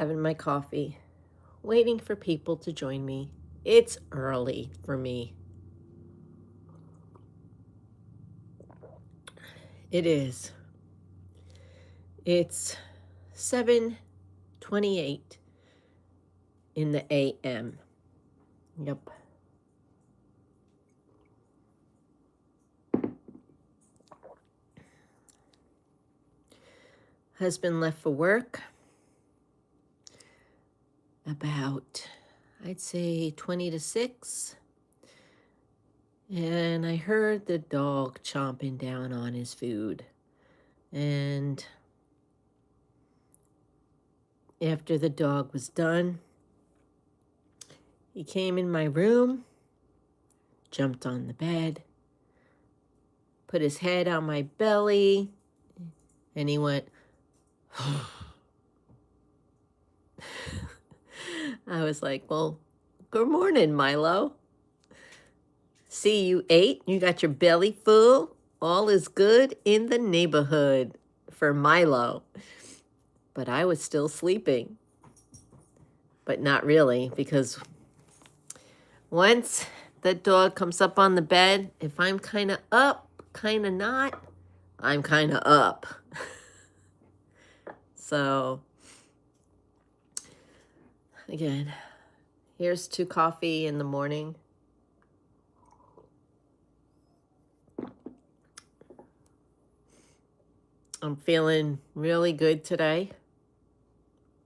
having my coffee, waiting for people to join me. It's early for me. It is. It's 7:28 in the a.m. Yep. Husband left for work about, I'd say 20 to 6. And I heard the dog chomping down on his food. And after the dog was done, he came in my room, jumped on the bed, put his head on my belly, and he went, I was like, well, good morning, Milo. See, you ate, you got your belly full. All is good in the neighborhood for Milo. But I was still sleeping. But not really, because once the dog comes up on the bed, if I'm kind of up, kind of not, I'm kind of up. So, again, here's to coffee in the morning. I'm feeling really good today.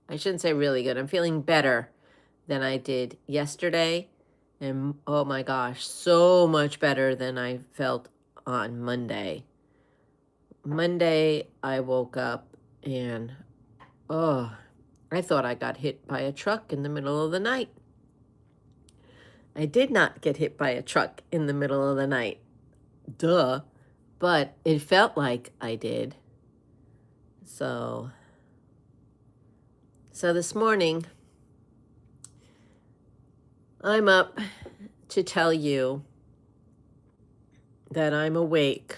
I shouldn't say really good. I'm feeling better than I did yesterday. And oh my gosh, so much better than I felt on Monday. Monday, I woke up and, I thought I got hit by a truck in the middle of the night. I did not get hit by a truck in the middle of the night. Duh. But it felt like I did. So this morning, I'm up to tell you that I'm awake.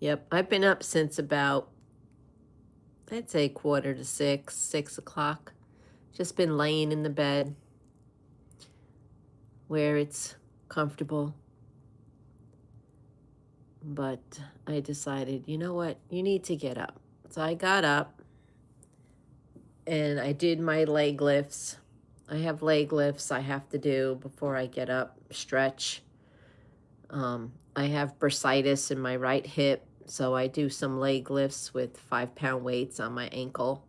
Yep, I've been up since about, I'd say 5:45, 6 o'clock. Just been laying in the bed where it's comfortable. But I decided, you know what, you need to get up. So I got up and I did my leg lifts. I have leg lifts I have to do before I get up, stretch. I have bursitis in my right hip, so I do some leg lifts with 5-pound weights on my ankle.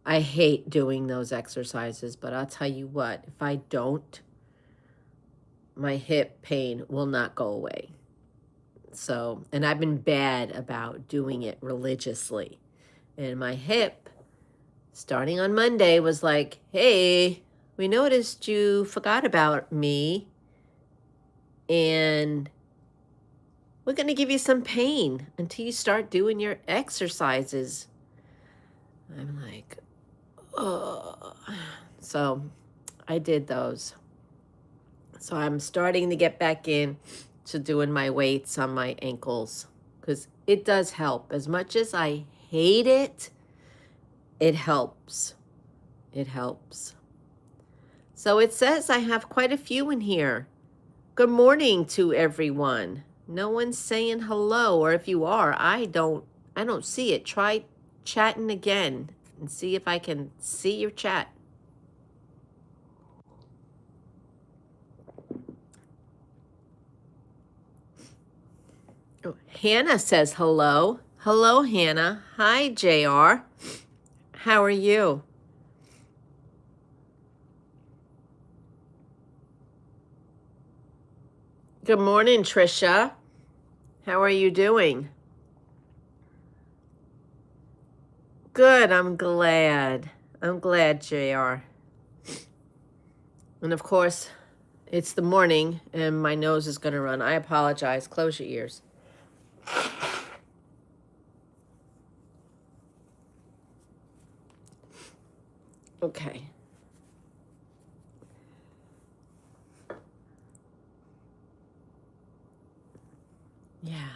I hate doing those exercises, but I'll tell you what, if I don't, my hip pain will not go away. So, and I've been bad about doing it religiously. And my hip, starting on Monday, was like, hey, we noticed you forgot about me, and we're going to give you some pain until you start doing your exercises. I'm like, oh. So I did those. So I'm starting to get back in to doing my weights on my ankles, because it does help. As much as I hate it, it helps. It helps. So it says I have quite a few in here. Good morning to everyone. No one's saying hello, or if you are, I don't see it. Try chatting again and see if I can see your chat. Oh, Hannah says hello. Hello, Hannah. Hi, JR. How are you? Good morning, Trisha. How are you doing? Good, I'm glad. I'm glad, JR. And of course, it's the morning and my nose is going to run. I apologize. Close your ears. Okay. Yeah.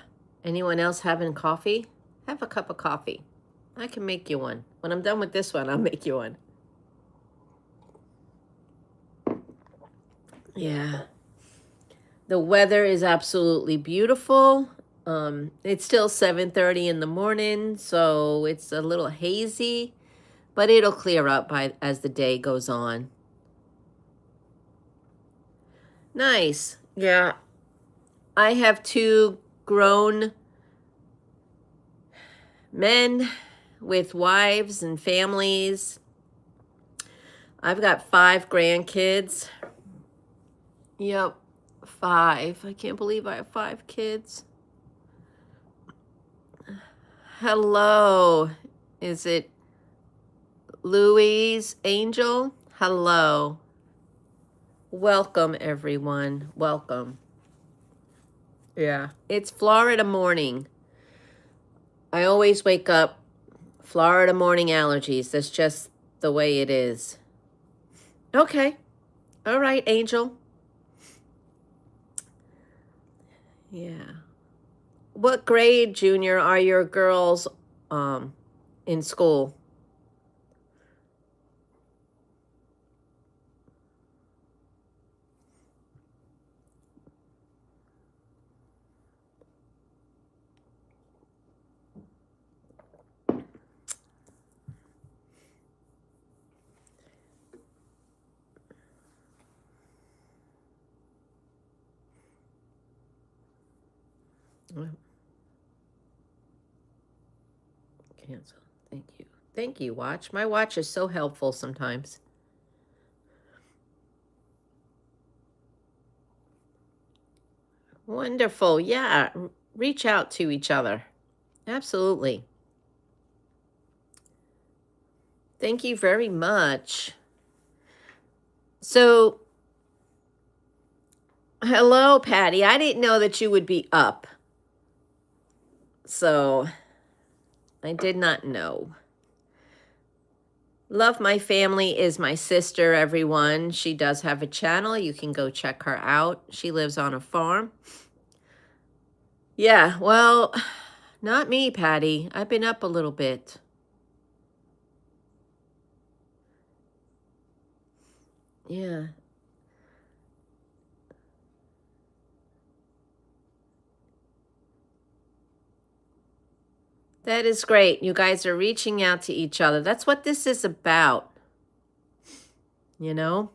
Anyone else having coffee? Have a cup of coffee. I can make you one. When I'm done with this one, I'll make you one. Yeah. The weather is absolutely beautiful. It's still 7:30 in the morning, so it's a little hazy, but it'll clear up as the day goes on. Nice. Yeah. I have 2 grown men with wives and families. I've got 5 grandkids. Yep, 5. I can't believe I have 5 kids. Hello. Is it Louise Angel? Hello. Welcome, everyone. Welcome. Yeah, it's Florida morning. I always wake up Florida morning allergies. That's just the way it is. Okay. All right, Angel. Yeah. What grade, Junior, are your girls in school? Cancel. Thank you. Thank you, watch. My watch is so helpful sometimes. Wonderful. Yeah. Reach out to each other. Absolutely. Thank you very much. So, hello, Patty. I didn't know that you would be up. So, I did not know. Love My Family is my sister, everyone. She does have a channel. You can go check her out. She lives on a farm. Yeah, well, not me, Patty. I've been up a little bit. Yeah. That is great. You guys are reaching out to each other. That's what this is about. You know?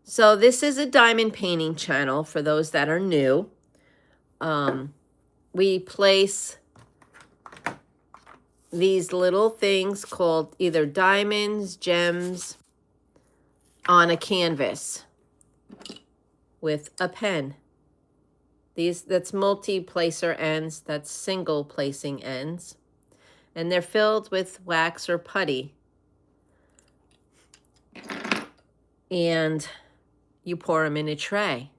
So this is a diamond painting channel for those that are new. We place these little things called either diamonds, gems on a canvas with a pen. That's multi-placer ends, that's single placing ends. And they're filled with wax or putty. And you pour them in a tray.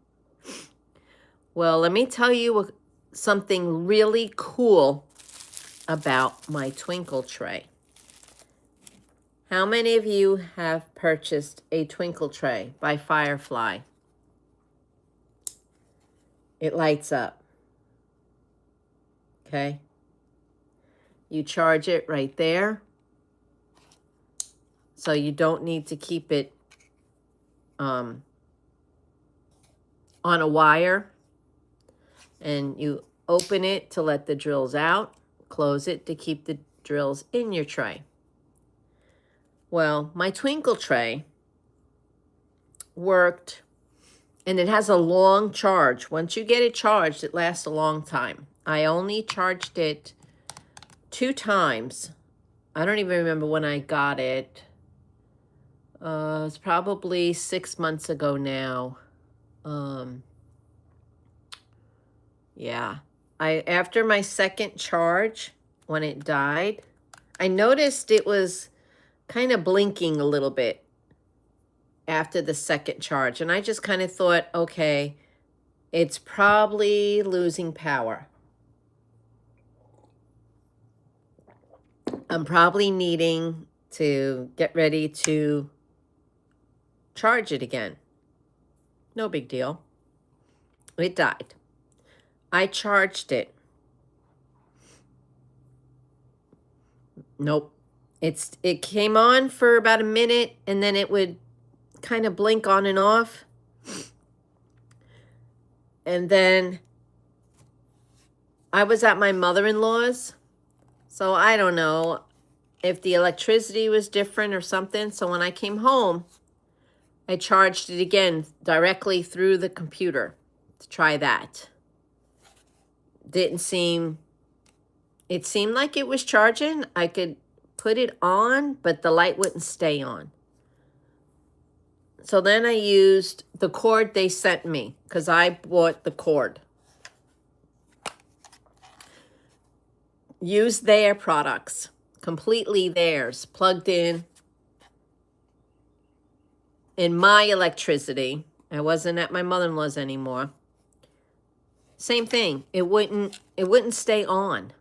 Well, let me tell you something really cool about my twinkle tray. How many of you have purchased a twinkle tray by Firefly? It lights up. Okay. You charge it right there. So you don't need to keep it on a wire. And you open it to let the drills out. Close it to keep the drills in your tray. Well, my twinkle tray worked, and it has a long charge. Once you get it charged, it lasts a long time. I only charged it 2 times. I don't even remember when I got it. It's probably 6 months ago now. Yeah. After my second charge, when it died, I noticed it was kind of blinking a little bit after the second charge. And I just kind of thought, okay, it's probably losing power. I'm probably needing to get ready to charge it again. No big deal. It died. I charged it. Nope. It came on for about a minute, and then it would kind of blink on and off. And then I was at my mother-in-law's, so I don't know if the electricity was different or something. So when I came home, I charged it again directly through the computer to try that. It seemed like it was charging. I could put it on, but the light wouldn't stay on. So then I used the cord they sent me because I bought the cord. Used their products, completely theirs, plugged in my electricity. I wasn't at my mother-in-law's anymore. Same thing. It wouldn't stay on.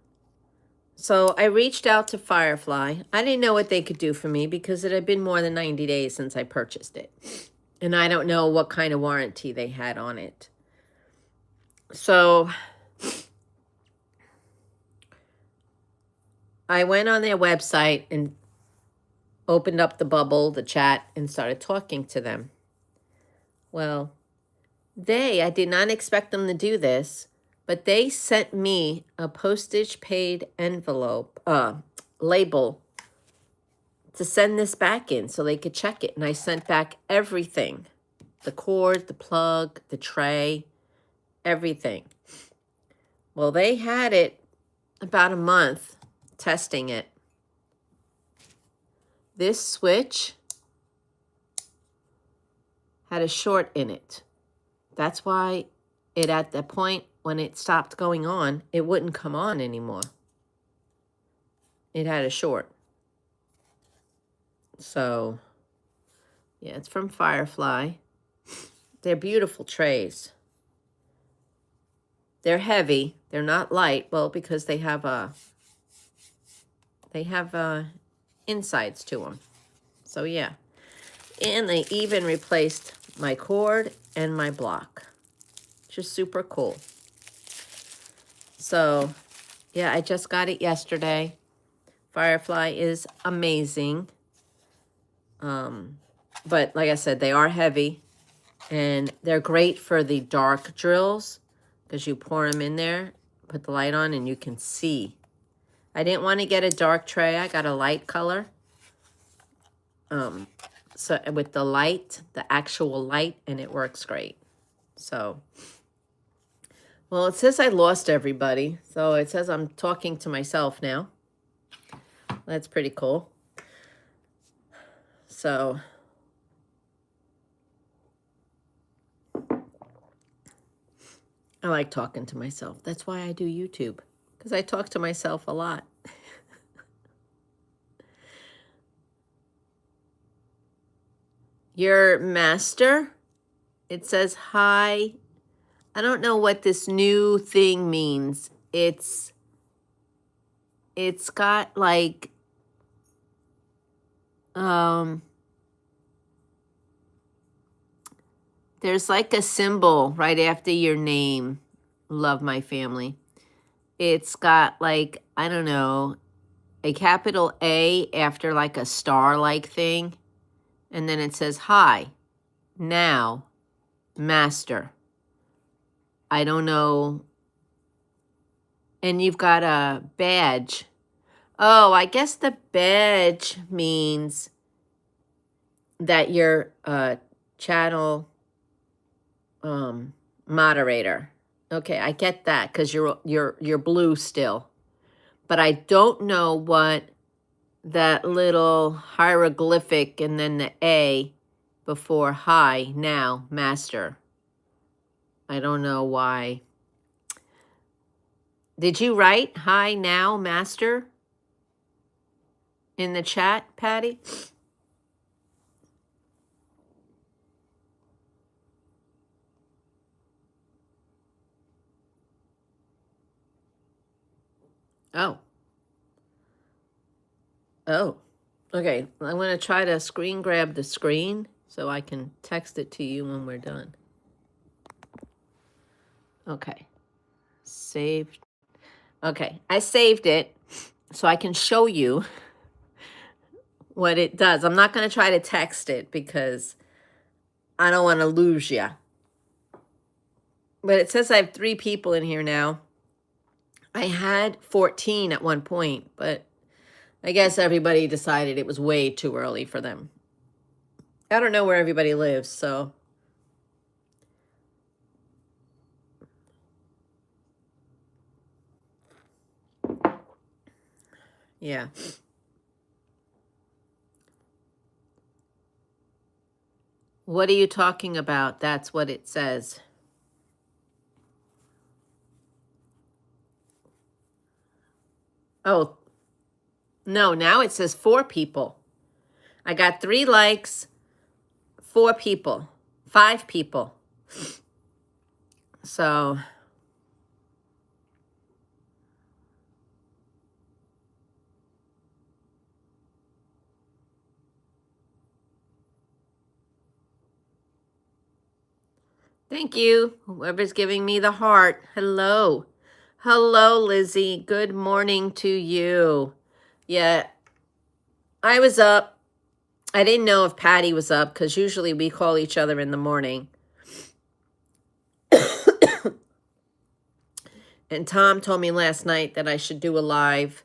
So I reached out to Firefly. I didn't know what they could do for me because it had been more than 90 days since I purchased it. And I don't know what kind of warranty they had on it. So I went on their website and opened up the bubble, the chat, and started talking to them. Well, I did not expect them to do this, but they sent me a postage paid envelope, label to send this back in so they could check it. And I sent back everything, the cord, the plug, the tray, everything. Well, they had it about a month testing it. This switch had a short in it. That's why at the point when it stopped going on, it wouldn't come on anymore. It had a short. So, yeah, it's from Firefly. They're beautiful trays. They're heavy. They're not light. Well, because they have insides to them. So, yeah. And they even replaced my cord and my block. Just super cool. So, yeah, I just got it yesterday. Firefly is amazing. But like I said, they are heavy. And they're great for the dark drills. Because you pour them in there, put the light on, and you can see. I didn't want to get a dark tray. I got a light color. So with the light, the actual light, and it works great. So, well, it says I lost everybody. So it says I'm talking to myself now. That's pretty cool. So, I like talking to myself. That's why I do YouTube, because I talk to myself a lot. Your master, it says hi. I don't know what this new thing means. It's got like there's like a symbol right after your name. Love my family. It's got like, I don't know, a capital A after like a star-like thing. And then it says, hi, now, master. I don't know. And you've got a badge. Oh, I guess the badge means that you're a channel moderator. Okay, I get that because you're blue still. But I don't know what that little hieroglyphic and then the A before hi, now, master. I don't know why. Did you write hi, now, master in the chat, Patty? Oh. Oh. Okay, I'm going to try to screen grab the screen so I can text it to you when we're done. Okay. Saved. Okay, I saved it so I can show you what it does. I'm not going to try to text it because I don't want to lose you. But it says I have 3 people in here now. I had 14 at one point, but I guess everybody decided it was way too early for them. I don't know where everybody lives, so. Yeah. What are you talking about? That's what it says. Oh, no, now it says 4 people. I got 3 likes, 4 people, 5 people. So, thank you, whoever's giving me the heart. Hello. Hello, Lizzie. Good morning to you. Yeah, I was up. I didn't know if Patty was up because usually we call each other in the morning. And Tom told me last night that I should do a live.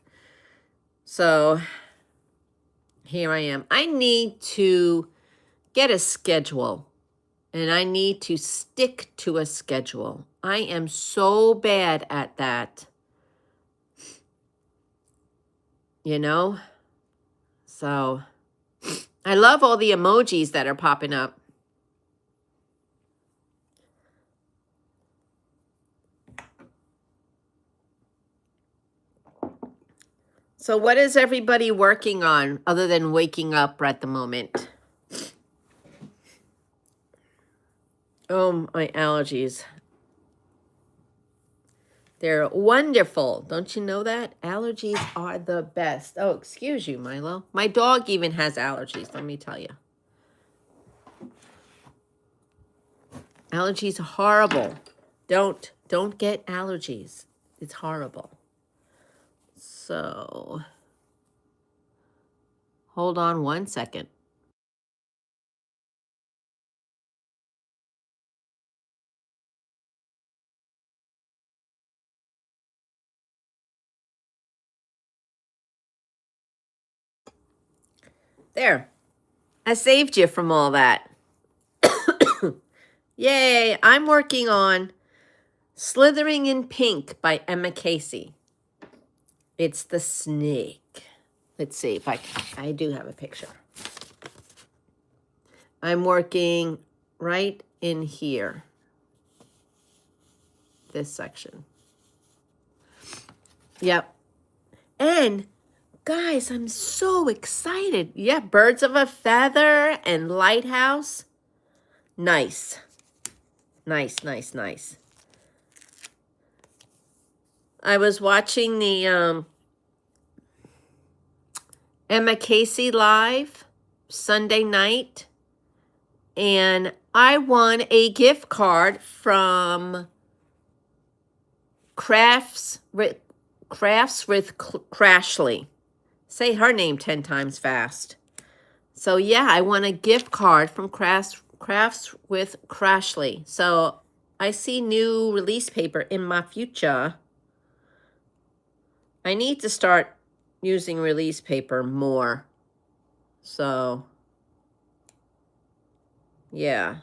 So here I am. I need to get a schedule. And I need to stick to a schedule. I am so bad at that. You know? So I love all the emojis that are popping up. So what is everybody working on other than waking up at the moment? Oh, my allergies. They're wonderful. Don't you know that? Allergies are the best. Oh, excuse you, Milo. My dog even has allergies, let me tell you. Allergies are horrible. Don't get allergies. It's horrible. So, hold on one second. There. I saved you from all that. Yay. I'm working on Slithering in Pink by Emma Casey. It's the snake. Let's see if I do have a picture. I'm working right in here. This section. Yep. And guys, I'm so excited. Yeah, Birds of a Feather and Lighthouse. Nice. Nice, nice, nice. I was watching the Emma Casey live Sunday night, and I won a gift card from Crafts with Crashly. Say her name 10 times fast. So yeah, I won a gift card from Crafts with Crashly. So I see new release paper in my future. I need to start using release paper more. So yeah.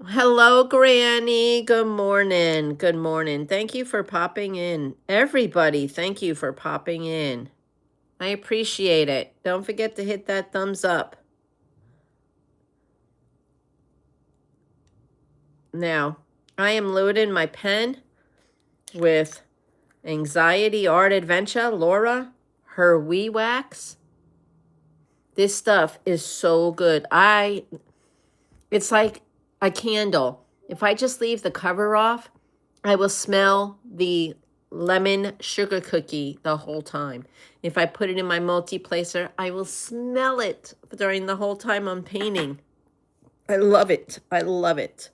Hello, Granny. Good morning. Good morning. Thank you for popping in. Everybody, thank you for popping in. I appreciate it. Don't forget to hit that thumbs up. Now, I am loading my pen with Anxiety Art Adventure, Laura, her Wee Wax. This stuff is so good. It's like a candle. If I just leave the cover off, I will smell the lemon sugar cookie the whole time. If I put it in my multi-placer, I will smell it during the whole time I'm painting. I love it. I love it.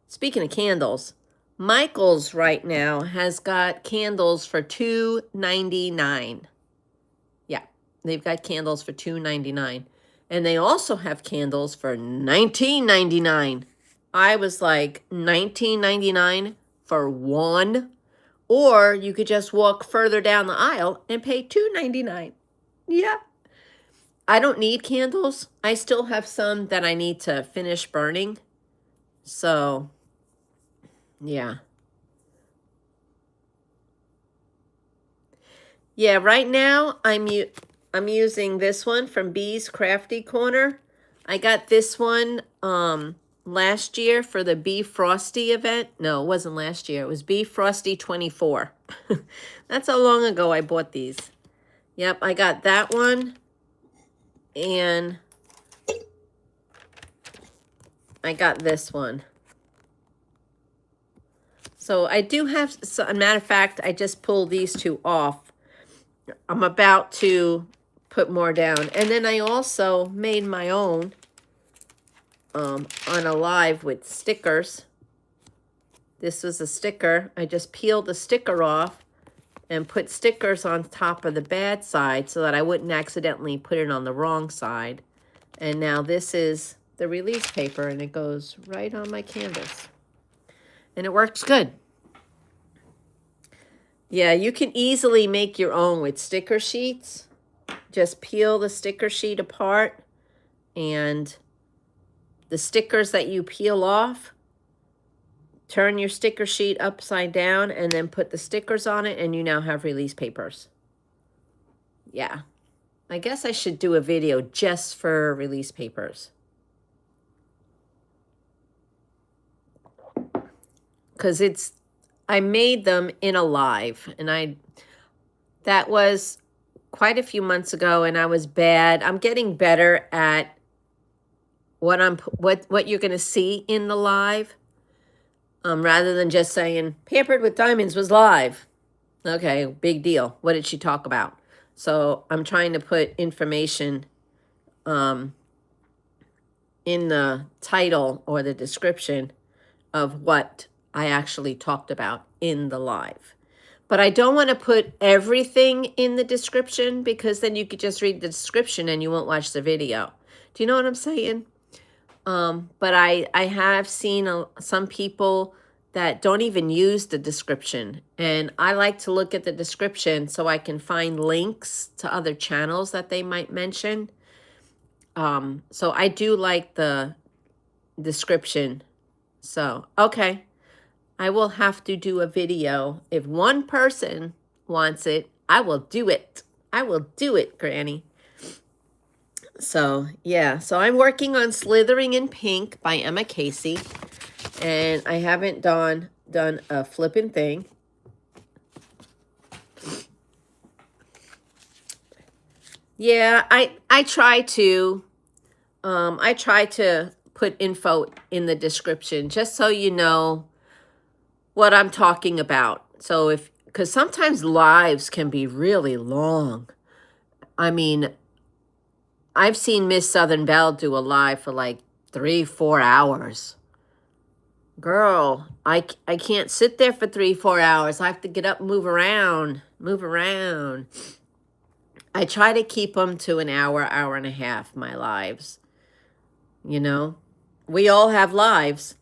Speaking of candles, Michael's right now has got candles for $2.99. Yeah, they've got candles for $2.99. And they also have candles for $19.99. I was like, $19.99 for one? Or you could just walk further down the aisle and pay $2.99. Yeah. I don't need candles. I still have some that I need to finish burning. So, yeah. Yeah, right now I'm using this one from Bee's Crafty Corner. I got this one last year for the Bee Frosty event. No, it wasn't last year. It was Bee Frosty 24. That's how long ago I bought these. Yep, I got that one. And I got this one. So I do have, so, a matter of fact, I just pulled these two off. I'm about to put more down. And then I also made my own on a live with stickers. This was a sticker. I just peeled the sticker off and put stickers on top of the bad side so that I wouldn't accidentally put it on the wrong side. And now this is the release paper, and it goes right on my canvas. And it works good. Yeah, you can easily make your own with sticker sheets. Just peel the sticker sheet apart, and the stickers that you peel off, turn your sticker sheet upside down and then put the stickers on it, and you now have release papers. Yeah. I guess I should do a video just for release papers. Because I made them in a live, and that was quite a few months ago, and I was bad. I'm getting better at what you're going to see in the live. Rather than just saying, Pampered with Diamonds was live. Okay, big deal. What did she talk about? So I'm trying to put information in the title or the description of what I actually talked about in the live. But I don't want to put everything in the description, because then you could just read the description and you won't watch the video. Do you know what I'm saying? But I have seen some people that don't even use the description. And I like to look at the description so I can find links to other channels that they might mention. So I do like the description. So, okay. I will have to do a video. If one person wants it, I will do it. I will do it, Granny. So, yeah. So I'm working on Slithering in Pink by Emma Casey. And I haven't done a flipping thing. Yeah, I try to put info in the description just so you know what I'm talking about. So because sometimes lives can be really long. I mean, I've seen Miss Southern Belle do a live for like 3-4 hours. Girl, I can't sit there for 3-4 hours. I have to get up and move around. I try to keep them to an hour, hour and a half, my lives. You know, we all have lives.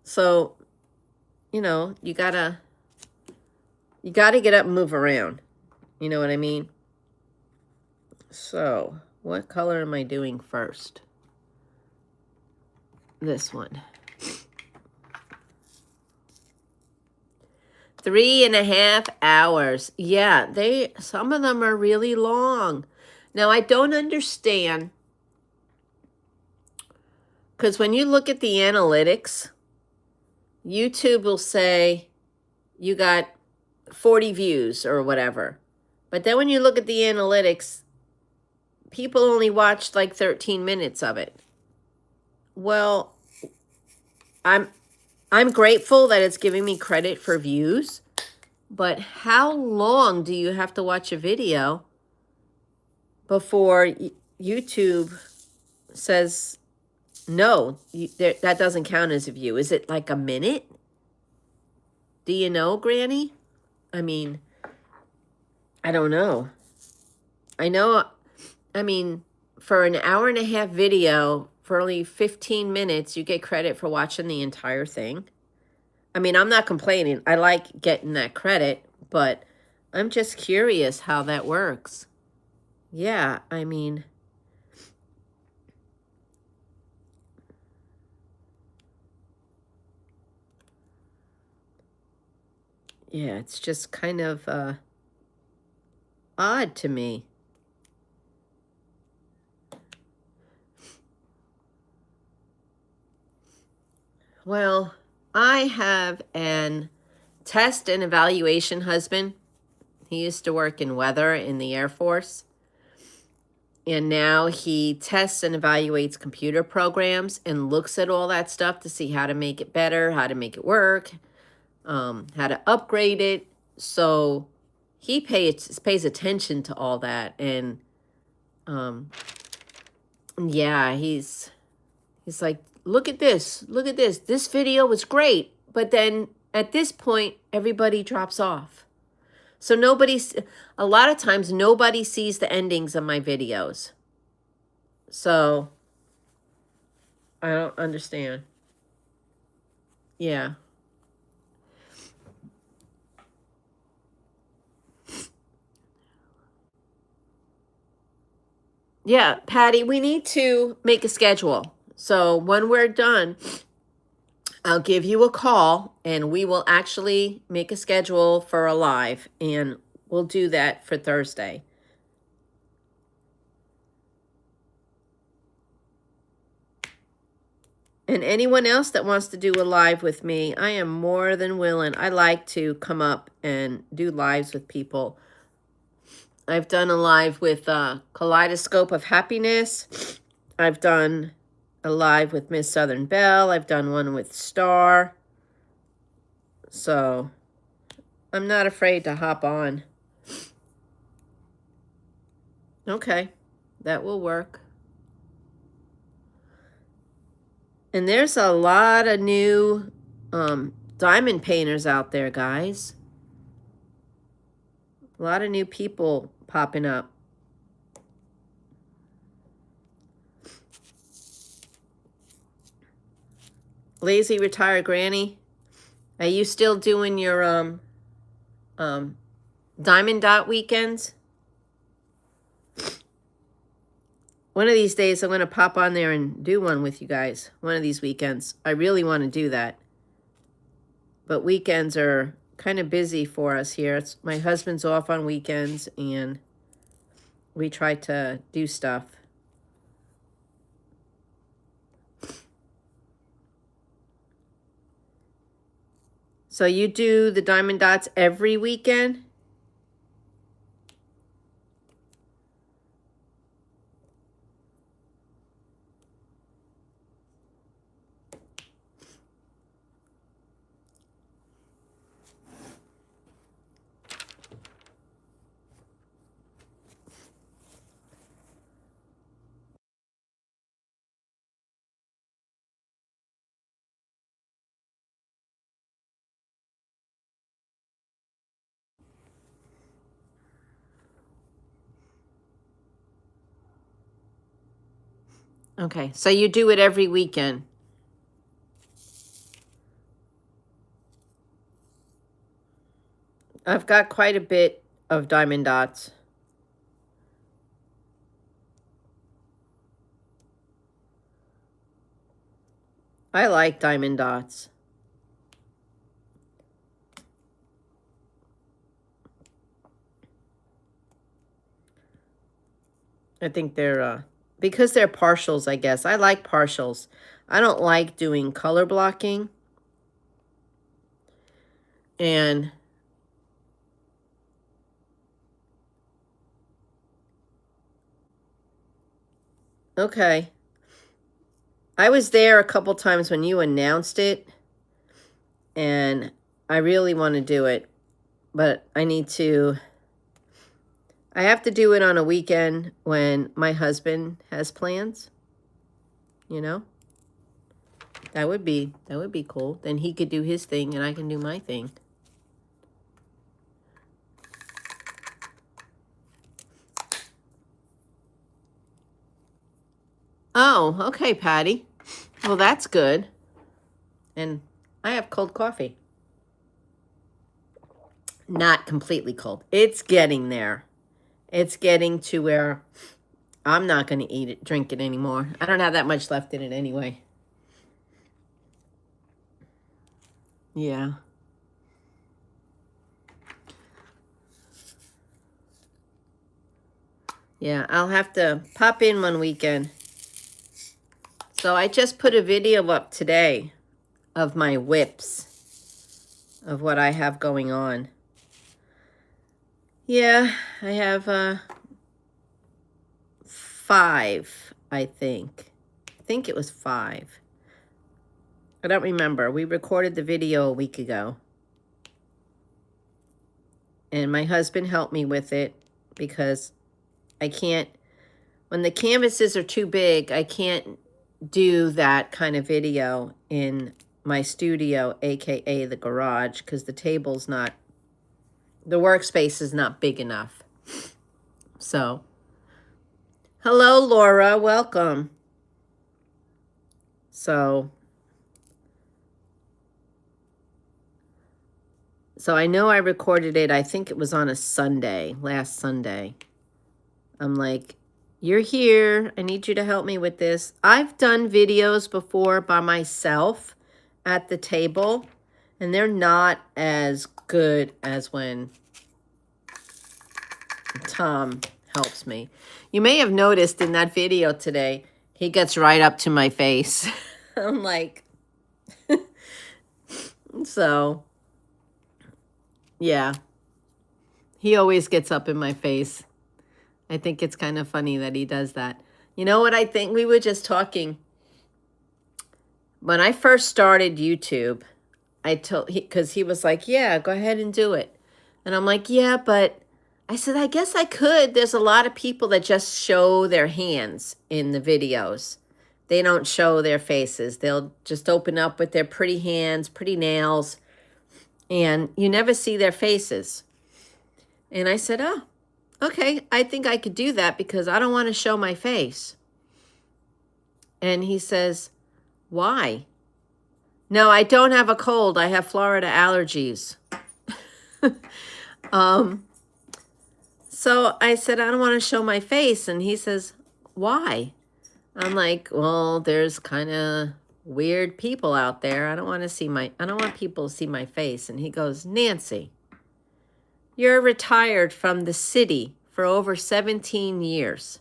So, you know, you gotta get up and move around. You know what I mean? So, what color am I doing first? This one. 3.5 hours. Yeah, some of them are really long. Now, I don't understand, because when you look at the analytics, YouTube will say you got 40 views or whatever. But then when you look at the analytics, people only watched like 13 minutes of it. Well, I'm grateful that it's giving me credit for views, but how long do you have to watch a video before YouTube says, no, that doesn't count as a view? Is it like a minute? Do you know, Granny? I mean, I don't know. I know, I mean, for an hour and a half video, for only 15 minutes, you get credit for watching the entire thing. I mean, I'm not complaining. I like getting that credit, but I'm just curious how that works. Yeah, I mean, yeah, it's just kind of odd to me. Well, I have an test and evaluation husband. He used to work in weather in the Air Force. And now he tests and evaluates computer programs and looks at all that stuff to see how to make it better, how to make it work, how to upgrade it. So he pays attention to all that. And yeah, he's like, look at this. Look at this. This video was great. But then at this point, everybody drops off. So a lot of times, nobody sees the endings of my videos. So I don't understand. Yeah. Yeah, Patty, we need to make a schedule. So when we're done, I'll give you a call and we will actually make a schedule for a live, and we'll do that for Thursday. And anyone else that wants to do a live with me, I am more than willing. I like to come up and do lives with people. I've done a live with Kaleidoscope of Happiness. I've done a live with Miss Southern Belle. I've done one with Star. So I'm not afraid to hop on. Okay, that will work. And there's a lot of new diamond painters out there, guys. A lot of new people popping up. Lazy Retired Granny, are you still doing your diamond dot weekends? One of these days, I'm going to pop on there and do one with you guys. One of these weekends. I really want to do that. But weekends are kind of busy for us here. My husband's off on weekends, and we try to do stuff. So you do the diamond dots every weekend? Okay, so you do it every weekend. I've got quite a bit of diamond dots. I like diamond dots. I think they're, because they're partials, I guess. I like partials. I don't like doing color blocking. And okay. I was there a couple times when you announced it, and I really want to do it, but I have to do it on a weekend when my husband has plans, you know? That would be cool. Then he could do his thing and I can do my thing. Oh, okay, Patty. Well, that's good. And I have cold coffee. Not completely cold. It's getting there. It's getting to where I'm not going to eat it, drink it anymore. I don't have that much left in it anyway. Yeah. Yeah, I'll have to pop in one weekend. So I just put a video up today of my whips, of what I have going on. Yeah, I have 5, I think. I think it was 5. I don't remember. We recorded the video a week ago. And my husband helped me with it because I can't, when the canvases are too big, I can't do that kind of video in my studio, aka the garage, because the table's not, the workspace is not big enough. So, hello, Laura, welcome. So I know I recorded it, I think it was on a Sunday, last Sunday. I'm like, you're here, I need you to help me with this. I've done videos before by myself at the table, and they're not as good as when Tom helps me. You may have noticed in that video today, he gets right up to my face. I'm like, so, yeah. He always gets up in my face. I think it's kind of funny that he does that. You know what I think? We were just talking. When I first started YouTube, I told, because he was like, yeah, go ahead and do it. And I'm like, yeah, but I said, I guess I could. There's a lot of people that just show their hands in the videos. They don't show their faces. They'll just open up with their pretty hands, pretty nails, and you never see their faces. And I said, oh, okay, I think I could do that because I don't want to show my face. And he says, why? No, I don't have a cold. I have Florida allergies. So I said, I don't want to show my face. And he says, why? I'm like, well, there's kind of weird people out there. I don't want people to see my face. And he goes, Nancy, you're retired from the city for over 17 years.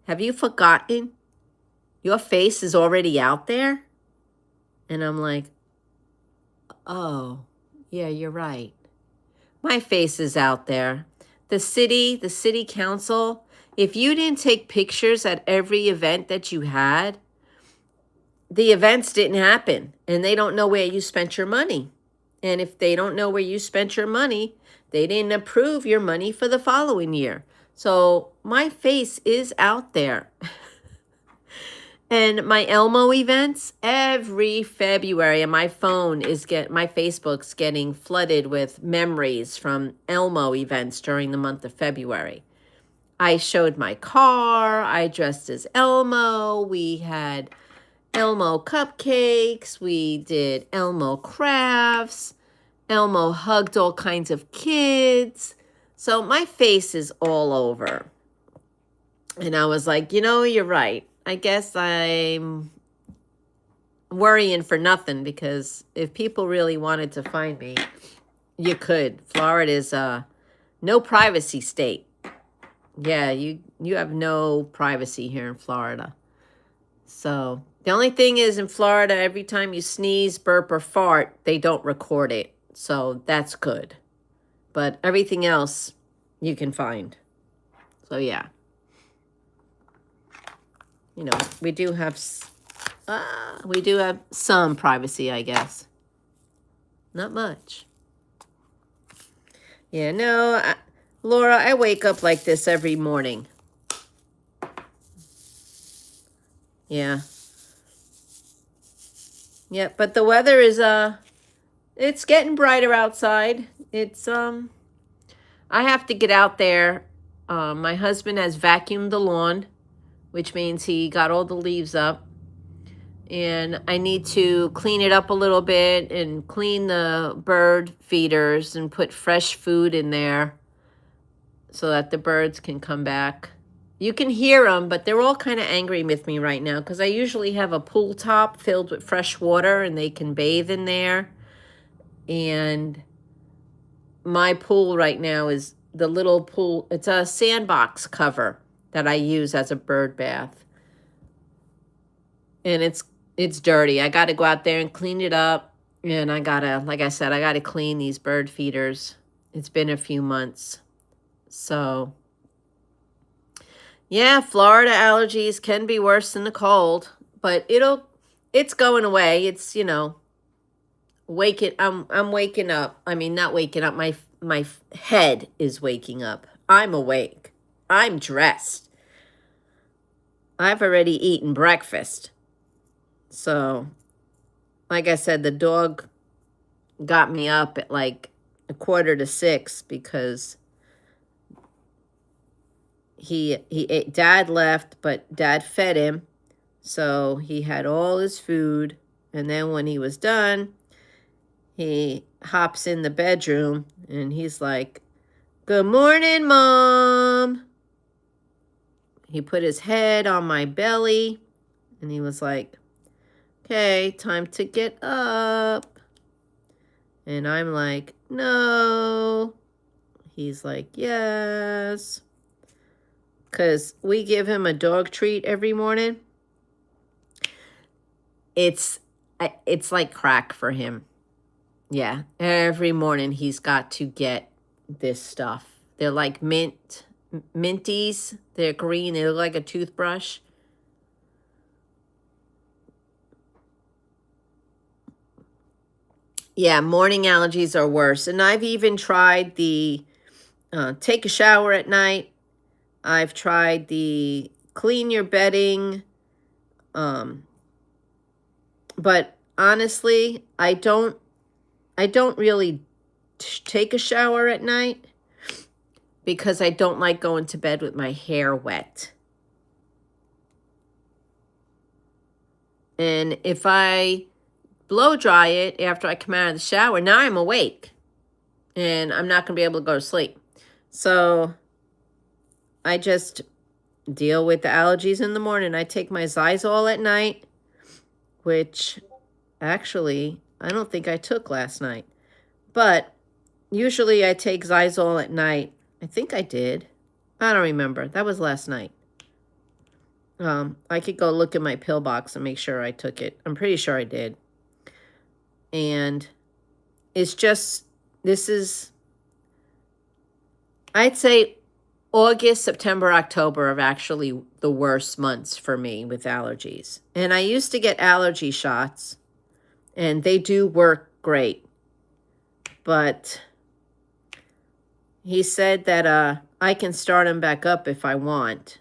Have you forgotten? Your face is already out there? And I'm like, oh, yeah, you're right. My face is out there. The city council, if you didn't take pictures at every event that you had, the events didn't happen, and they don't know where you spent your money. And if they don't know where you spent your money, they didn't approve your money for the following year. So my face is out there. And my Elmo events, every February, and my Facebook's getting flooded with memories from Elmo events during the month of February. I showed my car, I dressed as Elmo, we had Elmo cupcakes, we did Elmo crafts, Elmo hugged all kinds of kids. So my face is all over. And I was like, you're right. I guess I'm worrying for nothing, because if people really wanted to find me, you could. Florida is no privacy state. Yeah, you have no privacy here in Florida. So the only thing is, in Florida, every time you sneeze, burp, or fart, they don't record it. So that's good. But everything else you can find. So yeah. We do have some privacy, I guess. Not much. Yeah, no, Laura, I wake up like this every morning. Yeah. Yeah, but the weather is, it's getting brighter outside. It's, I have to get out there. My husband has vacuumed the lawn. which means he got all the leaves up. And I need to clean it up a little bit and clean the bird feeders and put fresh food in there so that the birds can come back. You can hear them, but they're all kind of angry with me right now because I usually have a pool top filled with fresh water and they can bathe in there. And my pool right now is the little pool. It's a sandbox cover that I use as a bird bath. And it's dirty. I got to go out there and clean it up. And I got to, like I said, I got to clean these bird feeders. It's been a few months. So yeah, Florida allergies can be worse than the cold, but it's going away. It's, you know, I'm waking up. I mean, not waking up. My head is waking up. I'm awake. I'm dressed. I've already eaten breakfast. So, like I said, the dog got me up at like 5:45 because he ate. Dad left, but Dad fed him. So he had all his food. And then when he was done, he hops in the bedroom and he's like, "Good morning, Mom." He put his head on my belly and he was like, "Okay, time to get up." And I'm like, "No." He's like, "Yes." Because we give him a dog treat every morning. It's like crack for him. Yeah, every morning he's got to get this stuff. They're like minties. They're green. They look like a toothbrush. Yeah, morning allergies are worse. And I've even tried the take a shower at night. I've tried the clean your bedding. But honestly, I don't really take a shower at night because I don't like going to bed with my hair wet. And if I blow dry it after I come out of the shower, now I'm awake and I'm not going to be able to go to sleep. So I just deal with the allergies in the morning. I take my Zysol at night, which actually I don't think I took last night. But usually I take Zysol at night. I think I did. I don't remember. That was last night. I could go look in my pill box and make sure I took it. I'm pretty sure I did. And it's just, this is, I'd say August, September, October are actually the worst months for me with allergies. And I used to get allergy shots, and they do work great. But he said that I can start them back up if I want.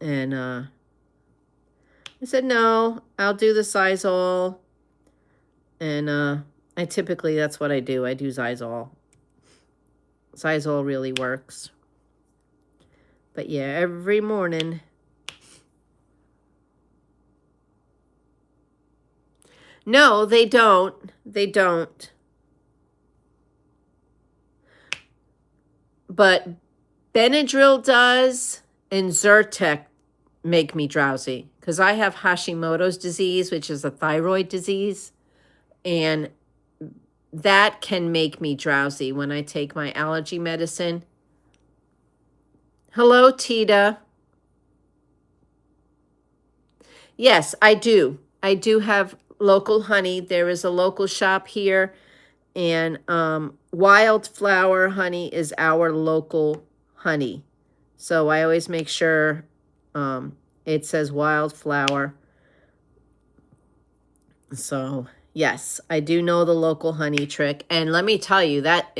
And I said, no, I'll do the Zysol. And I typically, that's what I do. I do Zysol. Zysol really works. But yeah, every morning. No, they don't. They don't. But Benadryl does, and Zyrtec make me drowsy. Because I have Hashimoto's disease, which is a thyroid disease. And that can make me drowsy when I take my allergy medicine. Hello, Tita. Yes, I do. I do have local honey. There is a local shop here. And Wildflower honey is our local honey. So I always make sure it says Wildflower. So yes, I do know the local honey trick. And let me tell you that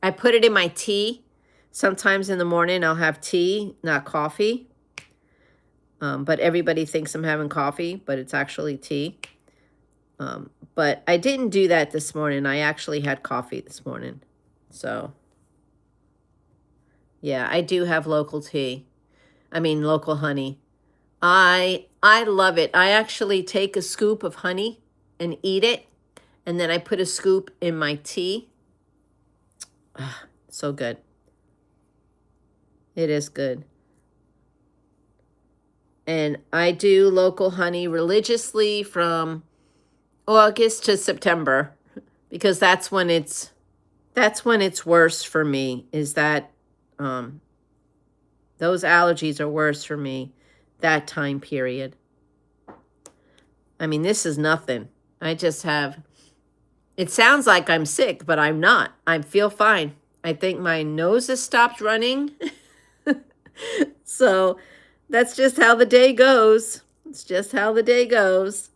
I put it in my tea. Sometimes in the morning I'll have tea, not coffee. But everybody thinks I'm having coffee, but it's actually tea. But I didn't do that this morning. I actually had coffee this morning. So yeah, I do have local tea. I mean, local honey. I love it. I actually take a scoop of honey and eat it, and then I put a scoop in my tea. Ah, so good. It is good. And I do local honey religiously from August to September, because that's when it's worse for me, is that those allergies are worse for me that time period. I mean, this is nothing. I just have, it sounds like I'm sick, but I'm not. I feel fine. I think my nose has stopped running. So that's just how the day goes. It's just how the day goes.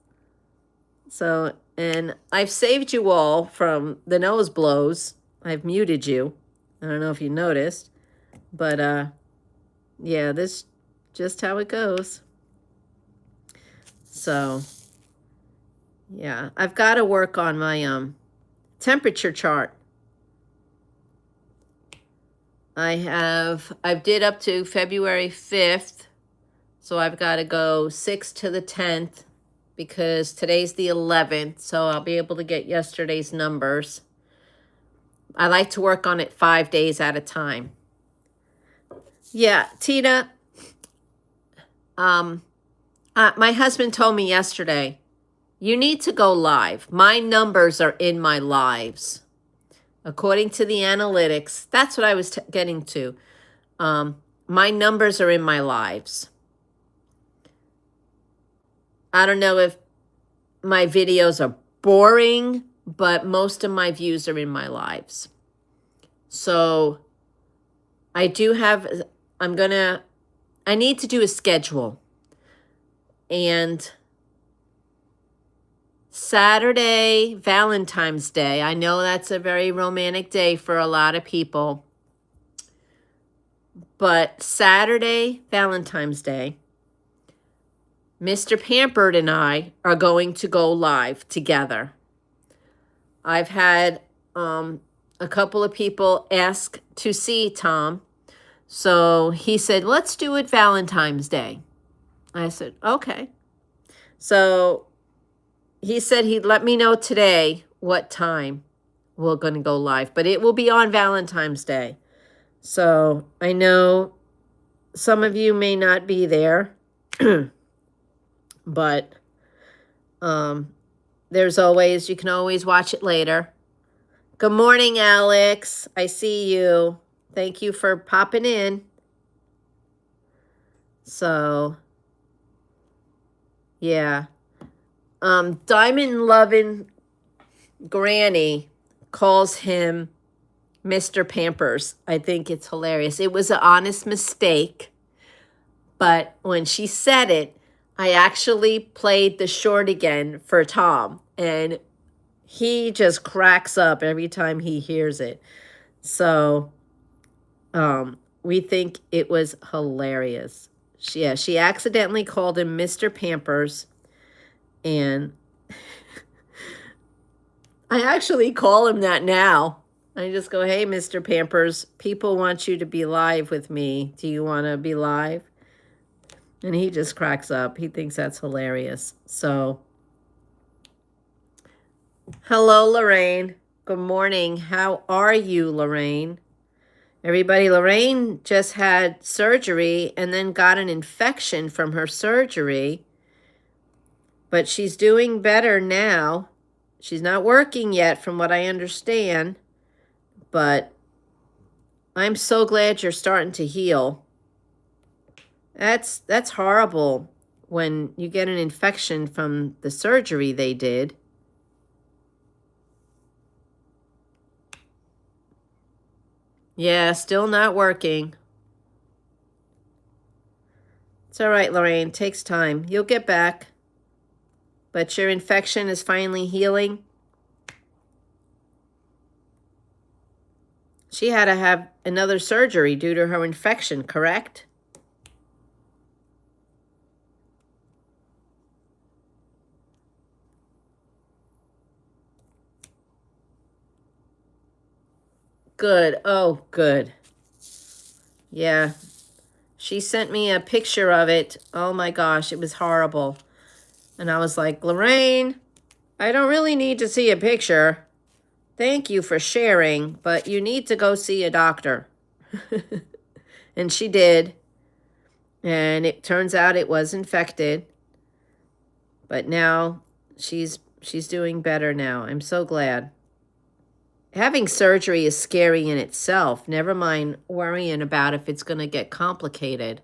So, and I've saved you all from the nose blows. I've muted you. I don't know if you noticed, but yeah, this just how it goes. So, yeah, I've got to work on my temperature chart. I did up to February 5th, so I've got to go 6th to the 10th, because today's the 11th, so I'll be able to get yesterday's numbers. I like to work on it 5 days at a time. Yeah, Tina, my husband told me yesterday, you need to go live. My numbers are in my lives. According to the analytics, that's what I was getting to. My numbers are in my lives. I don't know if my videos are boring, but most of my views are in my lives. So I do have, I need to do a schedule. And Saturday, Valentine's Day. I know that's a very romantic day for a lot of people. But Saturday, Valentine's Day, Mr. Pampered and I are going to go live together. I've had a couple of people ask to see Tom. So he said, let's do it Valentine's Day. I said, okay. So he said he'd let me know today what time we're going to go live, but it will be on Valentine's Day. So I know some of you may not be there, but there's always, you can always watch it later. Good morning, Alex. I see you. Thank you for popping in. So, yeah. Diamond Lovin' Granny calls him Mr. Pampers. I think it's hilarious. It was an honest mistake, but when she said it, I actually played the short again for Tom, and he just cracks up every time he hears it. So, we think it was hilarious. She accidentally called him Mr. Pampers. And I actually call him that now. I just go, hey, Mr. Pampers, people want you to be live with me. Do you want to be live? And he just cracks up. He thinks that's hilarious. So, hello, Lorraine. Good morning. How are you, Lorraine? Everybody, Lorraine just had surgery and then got an infection from her surgery. But she's doing better now. She's not working yet, from what I understand. But I'm so glad you're starting to heal. That's horrible when you get an infection from the surgery they did. Yeah, still not working. It's all right, Lorraine. Takes time. You'll get back. But your infection is finally healing. She had to have another surgery due to her infection, correct? Good. Oh, good. Yeah. She sent me a picture of it. Oh my gosh, it was horrible. And I was like, Lorraine, I don't really need to see a picture. Thank you for sharing, but you need to go see a doctor. And she did. And it turns out it was infected. But now she's doing better now. I'm so glad. Having surgery is scary in itself. Never mind worrying about if it's going to get complicated.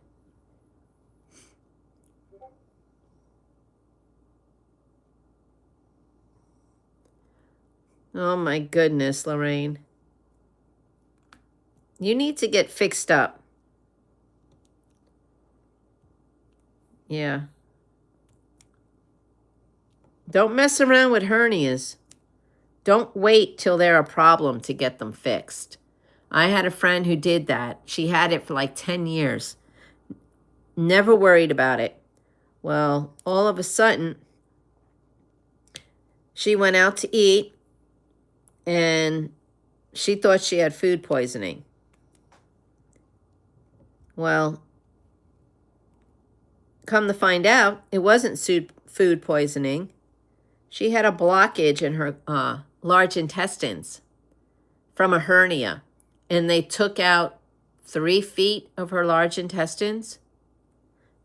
Oh my goodness, Lorraine. You need to get fixed up. Yeah. Don't mess around with hernias. Don't wait till they're a problem to get them fixed. I had a friend who did that. She had it for like 10 years. Never worried about it. Well, all of a sudden, she went out to eat and she thought she had food poisoning. Well, come to find out, it wasn't food poisoning. She had a blockage in her large intestines from a hernia, and they took out 3 feet of her large intestines.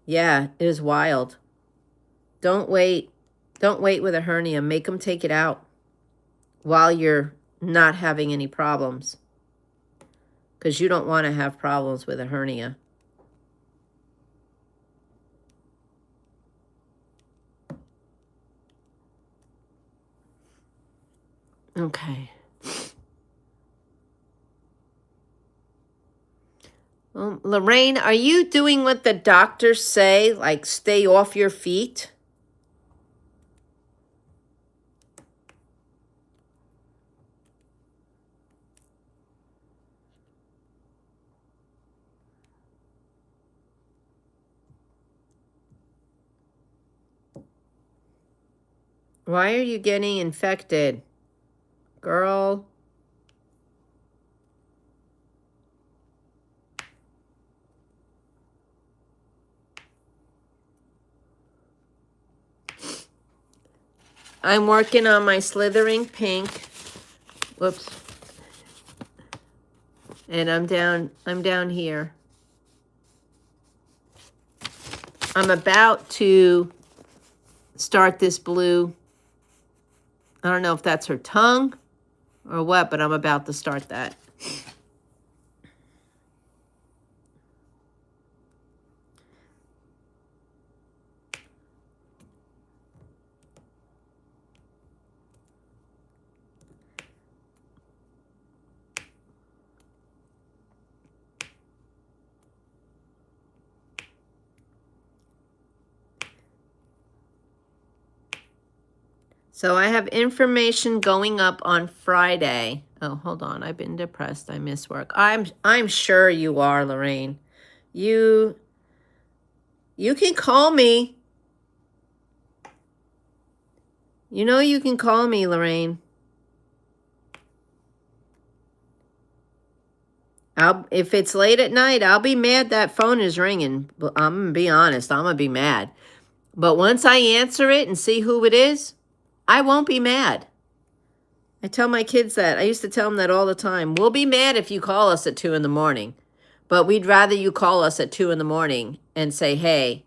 Yeah, it is wild. Don't wait. Don't wait with a hernia. Make them take it out while you're not having any problems, because you don't want to have problems with a hernia. Okay. Lorraine, are you doing what the doctors say, like stay off your feet? Why are you getting infected, girl? I'm working on my slithering pink. Whoops. And I'm down here. I'm about to start this blue. I don't know if that's her tongue or what, but I'm about to start that. So I have information going up on Friday. Oh, hold on. I've been depressed. I miss work. I'm sure you are, Lorraine. You can call me. You know you can call me, Lorraine. If it's late at night, I'll be mad that phone is ringing. I'm going to be honest. I'm going to be mad. But once I answer it and see who it is, I won't be mad. I tell my kids that. I used to tell them that all the time. We'll be mad if you call us at 2 in the morning. But we'd rather you call us at 2 in the morning and say, hey,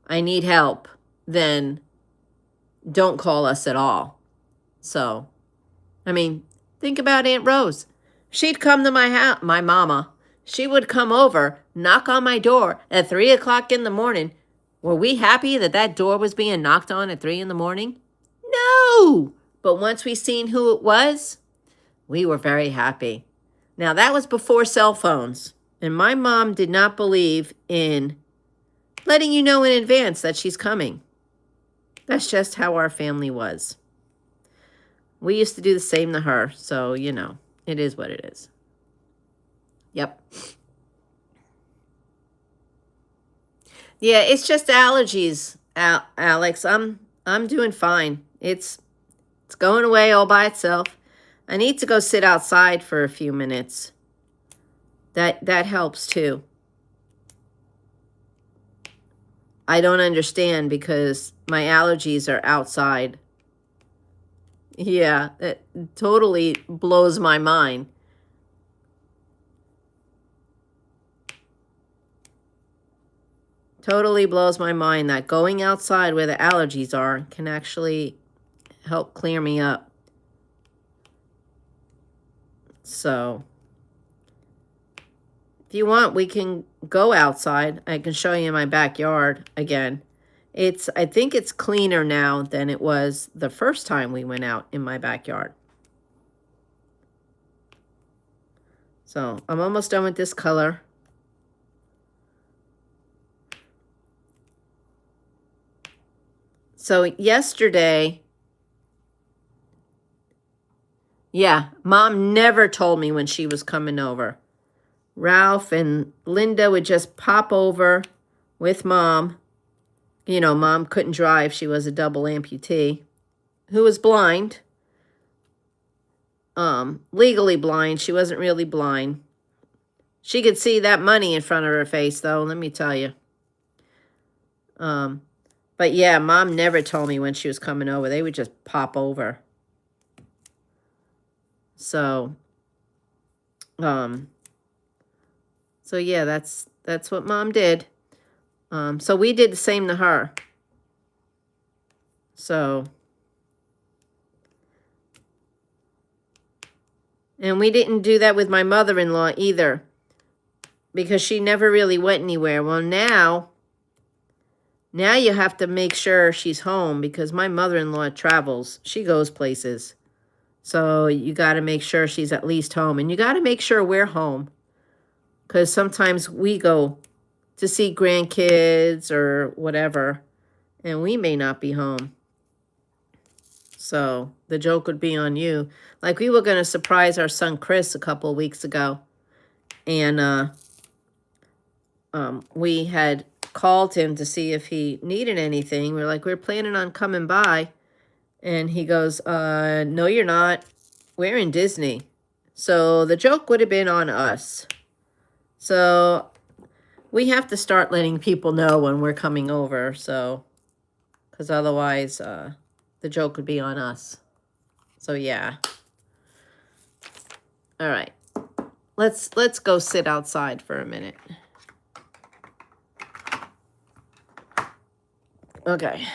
I need help, than don't call us at all. So, I mean, think about Aunt Rose. She'd come to my house, my mama. She would come over, knock on my door at 3 o'clock in the morning. Were we happy that that door was being knocked on at 3 in the morning? No! But once we seen who it was, we were very happy. Now, that was before cell phones. And my mom did not believe in letting you know in advance that she's coming. That's just how our family was. We used to do the same to her. So, you know, it is what it is. Yep. Yeah, it's just allergies, Alex. I'm doing fine. It's going away all by itself. I need to go sit outside for a few minutes. That helps too. I don't understand because my allergies are outside. Yeah, it totally blows my mind. Totally blows my mind that going outside where the allergies are can actually help clear me up. So, if you want, we can go outside. I can show you my backyard again. I think it's cleaner now than it was the first time we went out in my backyard. So, I'm almost done with this color. So yesterday, yeah, Mom never told me when she was coming over. Ralph and Linda would just pop over with Mom. You know, Mom couldn't drive. She was a double amputee who was blind. Legally blind. She wasn't really blind. She could see that money in front of her face, though, let me tell you. But yeah, Mom never told me when she was coming over. They would just pop over. So, so yeah, that's what Mom did. So we did the same to her. So, and we didn't do that with my mother-in-law either, because she never really went anywhere. Well, now you have to make sure she's home, because my mother-in-law travels. She goes places. So you got to make sure she's at least home. And you got to make sure we're home, because sometimes we go to see grandkids or whatever, and we may not be home. So the joke would be on you. Like, we were going to surprise our son Chris a couple of weeks ago. And we had called him to see if he needed anything. We're planning on coming by. And he goes, no, you're not. We're in Disney. So the joke would have been on us. So we have to start letting people know when we're coming over. So, because otherwise, the joke would be on us. So yeah. All right. Let's go sit outside for a minute. Okay.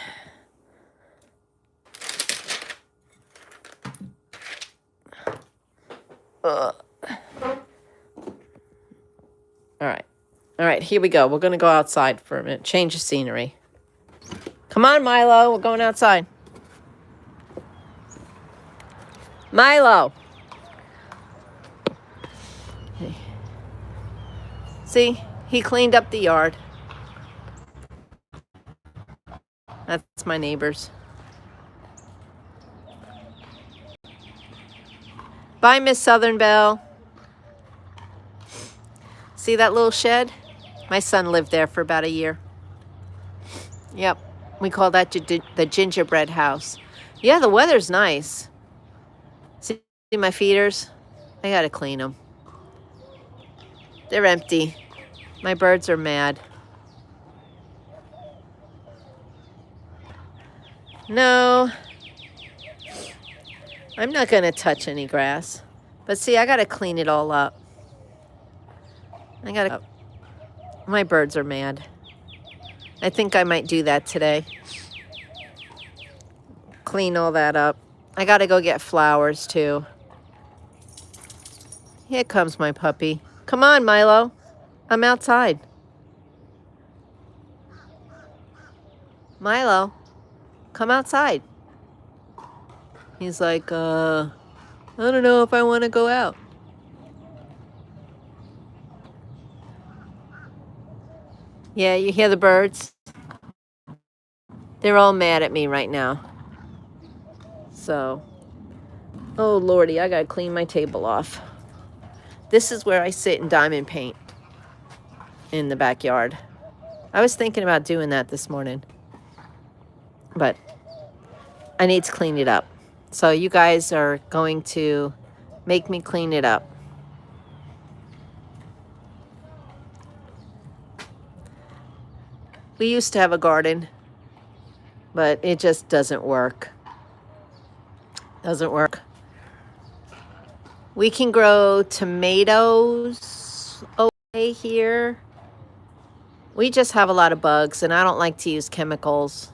All right, here we go. We're going to go outside for a minute. Change of scenery. Come on, Milo. We're going outside. Milo. Hey. See? He cleaned up the yard. That's my neighbors. Bye, Miss Southern Belle. See that little shed? My son lived there for about a year. Yep. We call that the gingerbread house. Yeah, the weather's nice. See my feeders? I gotta clean them. They're empty. My birds are mad. No. I'm not gonna touch any grass. But see, I gotta clean it all up. My birds are mad. I think I might do that today. Clean all that up. I gotta go get flowers too. Here comes my puppy. Come on, Milo. I'm outside. Milo, come outside. He's like, I don't know if I want to go out. Yeah, you hear the birds? They're all mad at me right now. So, oh lordy, I gotta clean my table off. This is where I sit and diamond paint in the backyard. I was thinking about doing that this morning, but I need to clean it up. So you guys are going to make me clean it up. We used to have a garden, but it just doesn't work. Doesn't work. We can grow tomatoes okay here. We just have a lot of bugs, and I don't like to use chemicals.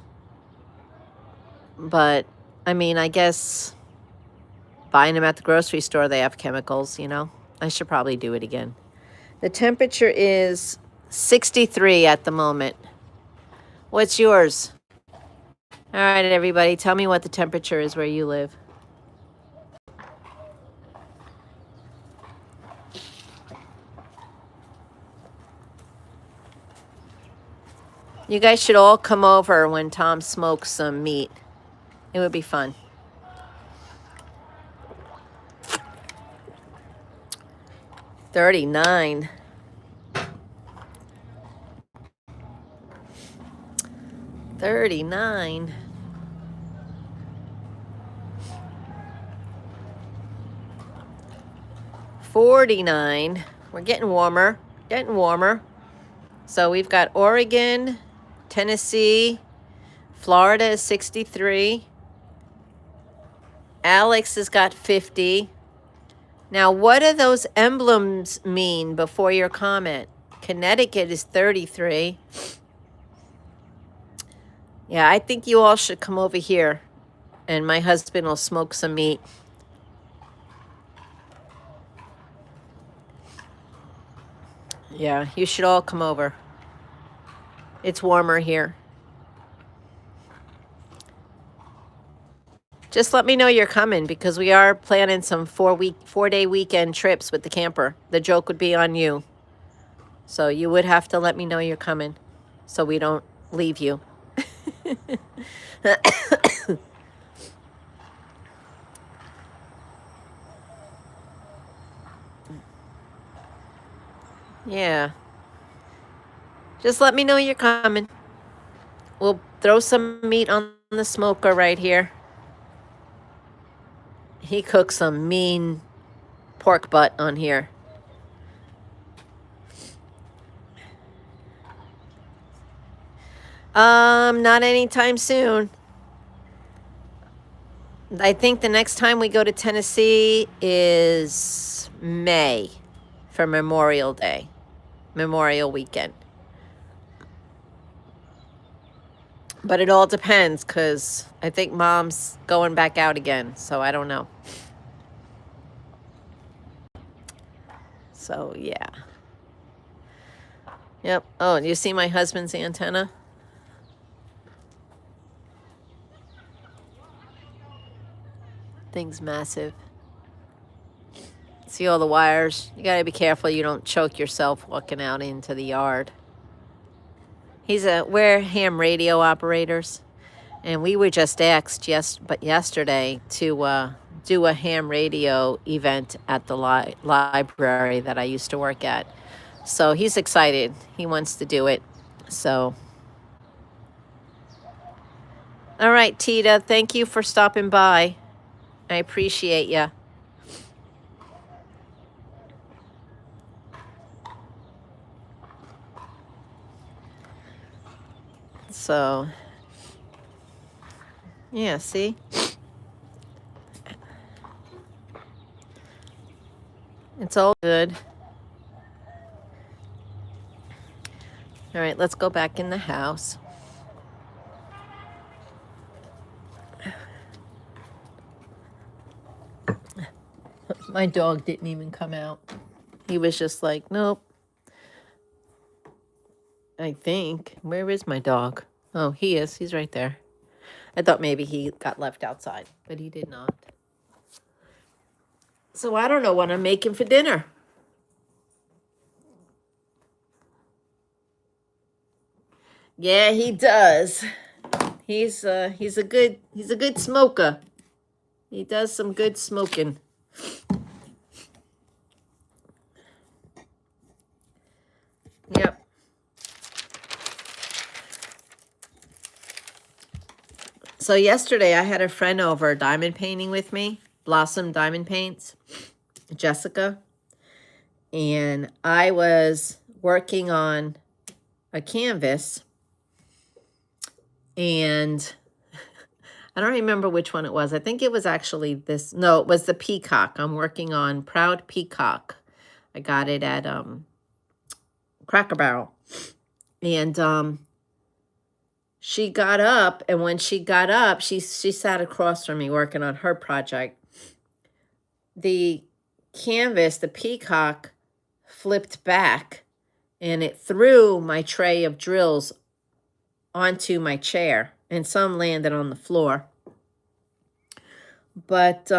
But, I mean, I guess buying them at the grocery store, they have chemicals, you know. I should probably do it again. The temperature is 63 at the moment. What's yours? All right, everybody, tell me what the temperature is where you live. You guys should all come over when Tom smokes some meat. It would be fun. $39. $39. $49. We're getting warmer. Getting warmer. So we've got Oregon, Tennessee, Florida is 63. Alex has got 50. Now, what do those emblems mean before your comment? Connecticut is 33. Yeah, I think you all should come over here, and my husband will smoke some meat. Yeah, you should all come over. It's warmer here. Just let me know you're coming, because we are planning some 4-day weekend trips with the camper. The joke would be on you. So you would have to let me know you're coming so we don't leave you. Yeah. Just let me know you're coming. We'll throw some meat on the smoker right here. He cooks some mean pork butt on here. Not anytime soon. I think the next time we go to Tennessee is May for Memorial Day, Memorial Weekend. But it all depends, because I think Mom's going back out again, so I don't know. So, yeah. Yep. Oh, and you see my husband's antenna? Thing's massive. See all the wires? You gotta be careful you don't choke yourself walking out into the yard. We're ham radio operators, and we were just asked yesterday to do a ham radio event at the library that I used to work at. So he's excited. He wants to do it. So, all right, Tita, thank you for stopping by. I appreciate you. So, yeah, see? It's all good. All right, let's go back in the house. My dog didn't even come out. He was just like, nope. I think. Where is my dog? Oh, he is. He's right there. I thought maybe he got left outside, but he did not. So I don't know what I'm making for dinner. Yeah, he does. He's a good smoker. He does some good smoking. Yep. So yesterday I had a friend over diamond painting with me, Blossom Diamond Paints, Jessica. And I was working on a canvas, And I don't remember which one it was. I think it was actually this. No, it was the Peacock. I'm working on Proud Peacock. I got it at Cracker Barrel. And she got up, and when she got up, she sat across from me working on her project. The canvas, the Peacock, flipped back, and it threw my tray of drills onto my chair, and some landed on the floor. But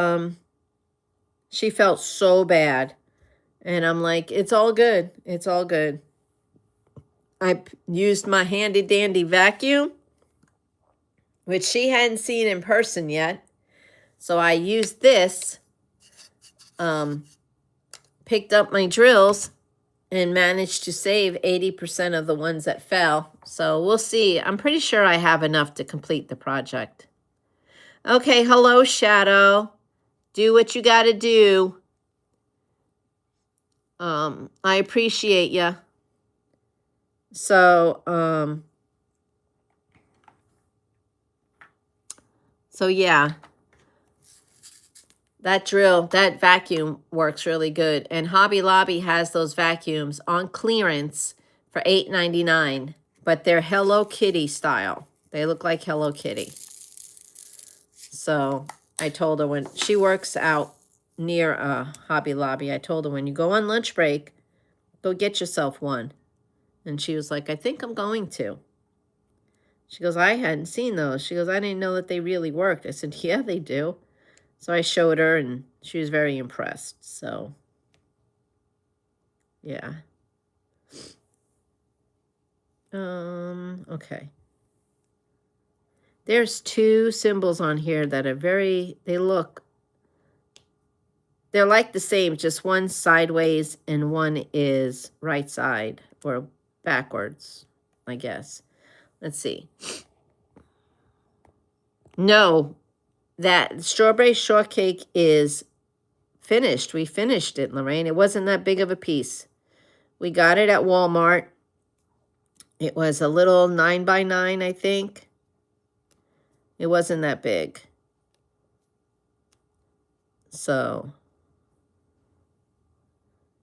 she felt so bad, and I'm like, it's all good. It's all good. I used my handy dandy vacuum, which she hadn't seen in person yet. So I used this, picked up my drills, and managed to save 80% of the ones that fell. So we'll see. I'm pretty sure I have enough to complete the project. Okay, hello, Shadow. Do what you got to do. I appreciate you. So yeah. That vacuum works really good. And Hobby Lobby has those vacuums on clearance for $8.99, but they're Hello Kitty style. They look like Hello Kitty. So I told her, when she works out near Hobby Lobby, I told her, when you go on lunch break, go get yourself one. And she was like, I think I'm going to. She goes, I hadn't seen those. She goes, I didn't know that they really worked. I said, yeah, they do. So I showed her, and she was very impressed. So, yeah. Okay. There's two symbols on here that are they're like the same, just one sideways and one is right side or backwards, I guess. Let's see. No, that strawberry shortcake is finished. We finished it, Lorraine. It wasn't that big of a piece. We got it at Walmart. It was a little 9x9, I think. It wasn't that big. So,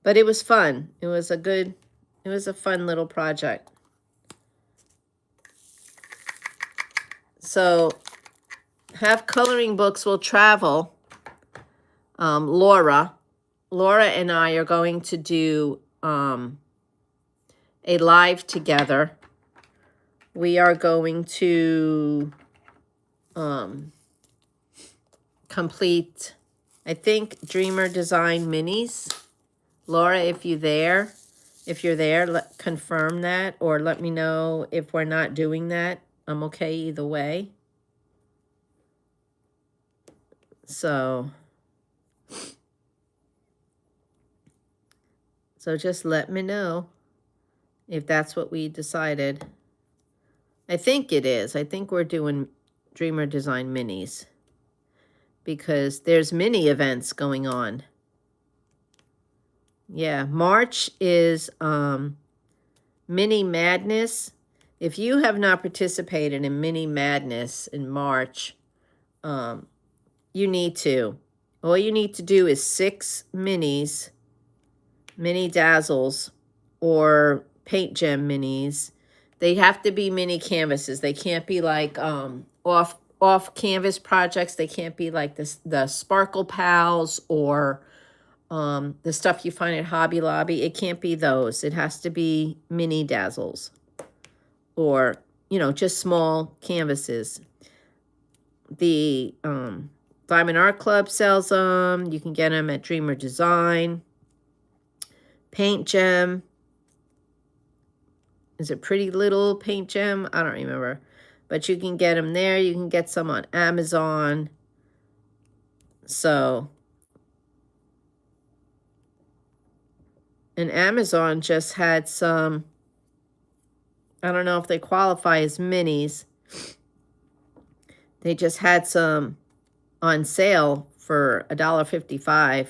but it was fun. It was a fun little project. So, Have Coloring Books Will Travel. Laura and I are going to do a live together. We are going to complete, I think, Dreamer Design Minis. Laura, if you're there, confirm that, or let me know if we're not doing that. I'm okay either way. So just let me know if that's what we decided. I think it is. I think we're doing Dreamer Design Minis because there's mini events going on. Yeah, March is Mini Madness. If you have not participated in Mini Madness in March, you need to. All you need to do is 6 minis, mini dazzles, or paint gem minis. They have to be mini canvases. They can't be like off canvas projects. They can't be like the Sparkle Pals or the stuff you find at Hobby Lobby. It can't be those. It has to be mini dazzles or, just small canvases. The Diamond Art Club sells them. You can get them at Dreamer Design. Paint Gem. Is it Pretty Little Paint Gem? I don't remember. But you can get them there. You can get some on Amazon. So, and Amazon just had some, I don't know if they qualify as minis. They just had some on sale for $1.55.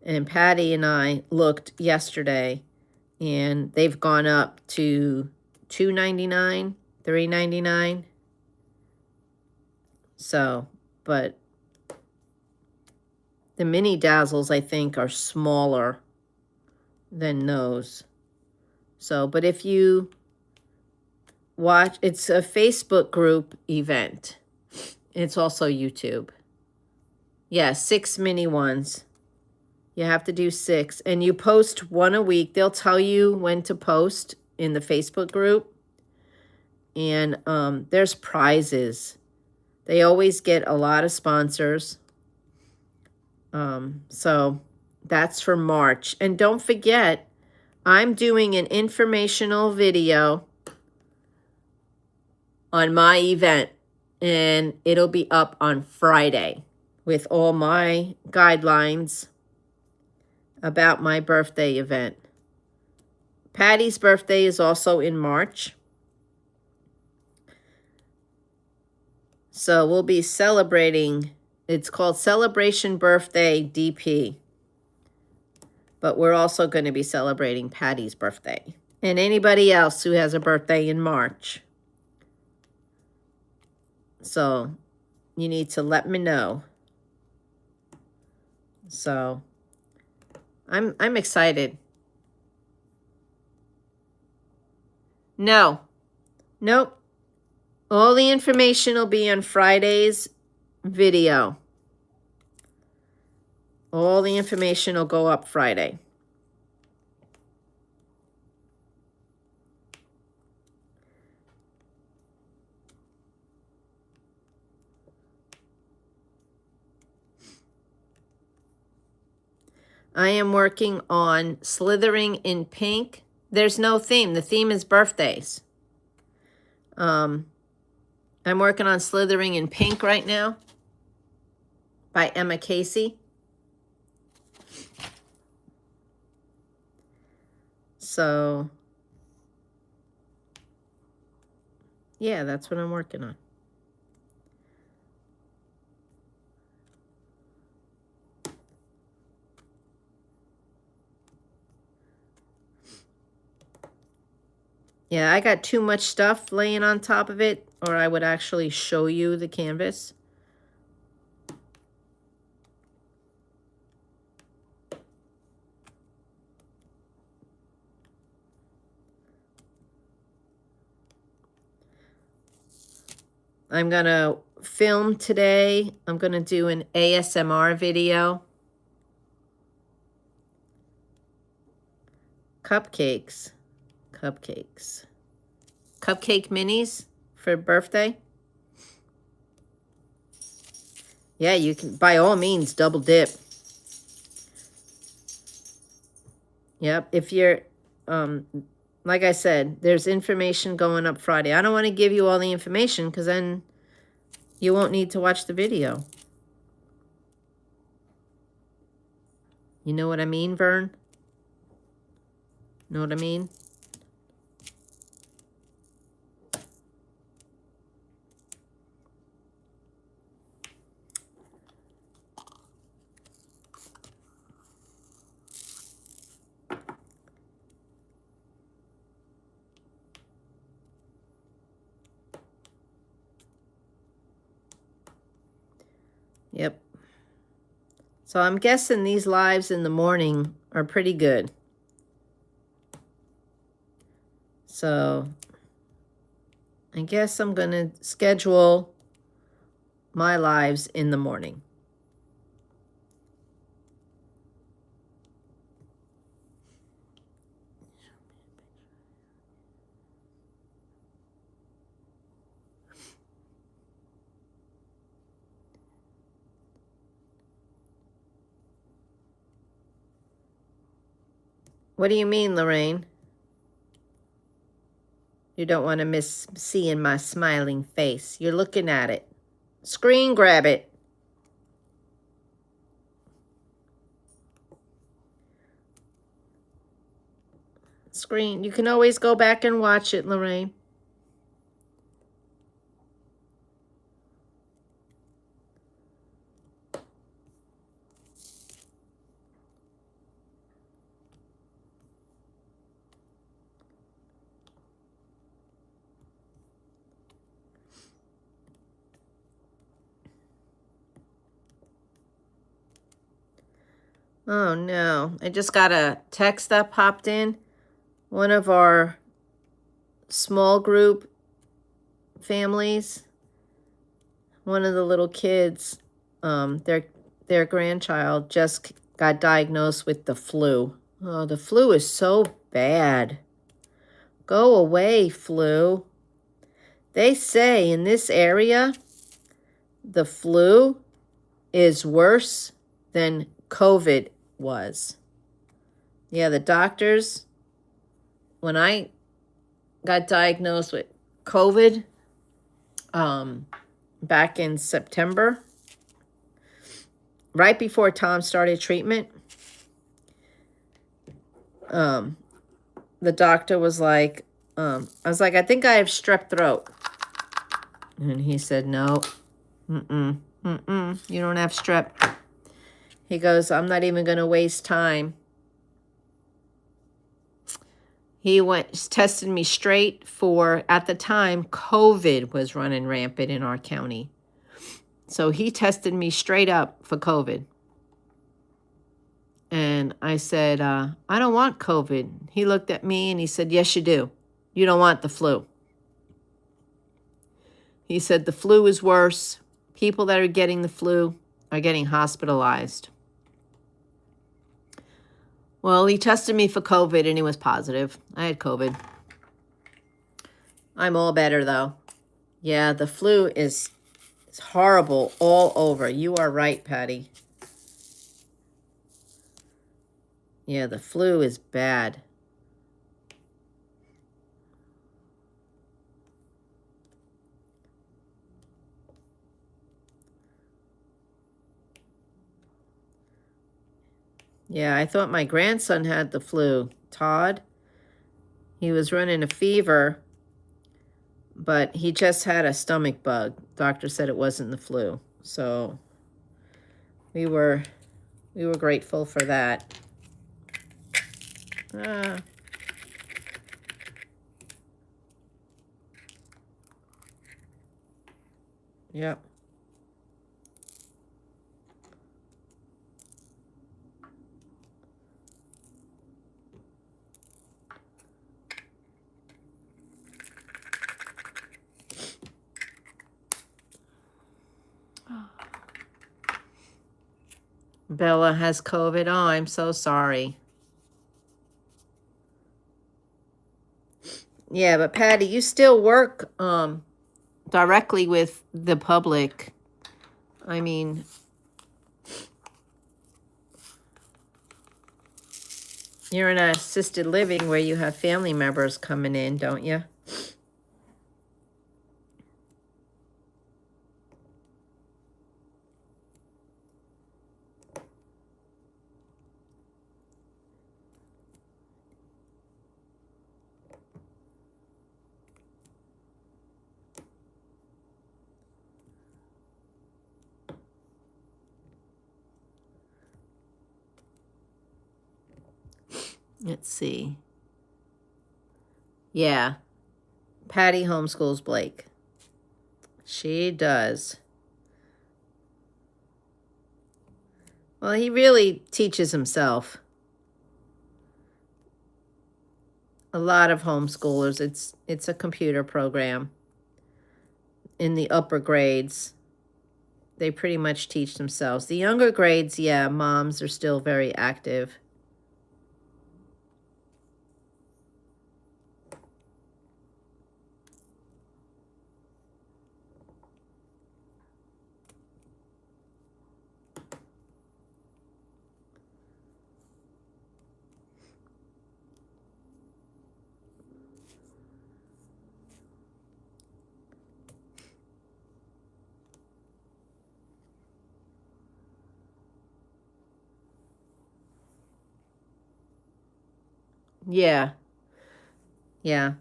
And Patty and I looked yesterday, and they've gone up to $2.99, $3.99. So, but the mini Dazzles, I think, are smaller than those. So, but if you watch, it's a Facebook group event. It's also YouTube. Yeah, 6 mini ones. You have to do 6. And you post one a week. They'll tell you when to post in the Facebook group. And there's prizes. They always get a lot of sponsors. So that's for March. And don't forget, I'm doing an informational video on my event. And it'll be up on Friday with all my guidelines about my birthday event. Patty's birthday is also in March. So we'll be celebrating, it's called Celebration Birthday DP. But we're also going to be celebrating Patty's birthday. And anybody else who has a birthday in March. So you need to let me know. So I'm excited. No. Nope. All the information will be on Friday's video. All the information will go up Friday. I am working on Slithering in Pink. There's no theme. The theme is birthdays. I'm working on Slithering in Pink right now by Emma Casey. So, yeah, that's what I'm working on. Yeah, I got too much stuff laying on top of it, or I would actually show you the canvas. I'm going to film today. I'm going to do an ASMR video. Cupcakes. Cupcakes. Cupcake minis for birthday. Yeah, you can, by all means, double dip. Yep, if you're, like I said, there's information going up Friday. I don't want to give you all the information because then you won't need to watch the video. You know what I mean, Vern? Know what I mean? Yep. So I'm guessing these lives in the morning are pretty good. So I guess I'm going to schedule my lives in the morning. What do you mean, Lorraine? You don't want to miss seeing my smiling face. You're looking at it. Screen grab it. Screen. You can always go back and watch it, Lorraine. Oh no, I just got a text that popped in. One of our small group families, one of the little kids, their grandchild just got diagnosed with the flu. Oh, the flu is so bad. Go away, flu. They say in this area, the flu is worse than COVID was. Yeah, the doctors, when I got diagnosed with COVID back in September, right before Tom started treatment, the doctor was like, I was like, I think I have strep throat. And he said, no, you don't have strep. He goes, I'm not even going to waste time. He tested me straight for, at the time, COVID was running rampant in our county. So he tested me straight up for COVID. And I said, I don't want COVID. He looked at me and he said, yes, you do. You don't want the flu. He said, the flu is worse. People that are getting the flu are getting hospitalized. Well, he tested me for COVID and he was positive. I had COVID. I'm all better though. Yeah, the flu is horrible all over. You are right, Patty. Yeah, the flu is bad. Yeah, I thought my grandson had the flu. Todd, he was running a fever, but he just had a stomach bug. Doctor said it wasn't the flu. So we were grateful for that. Yep. Bella has COVID. Oh, I'm so sorry. Yeah, but Patty, you still work directly with the public. I mean, you're in an assisted living where you have family members coming in, don't you? Let's see. Yeah. Patty homeschools Blake. She does. Well, he really teaches himself. A lot of homeschoolers, it's a computer program. In the upper grades, they pretty much teach themselves. The younger grades, yeah, moms are still very active. Yeah. Yeah.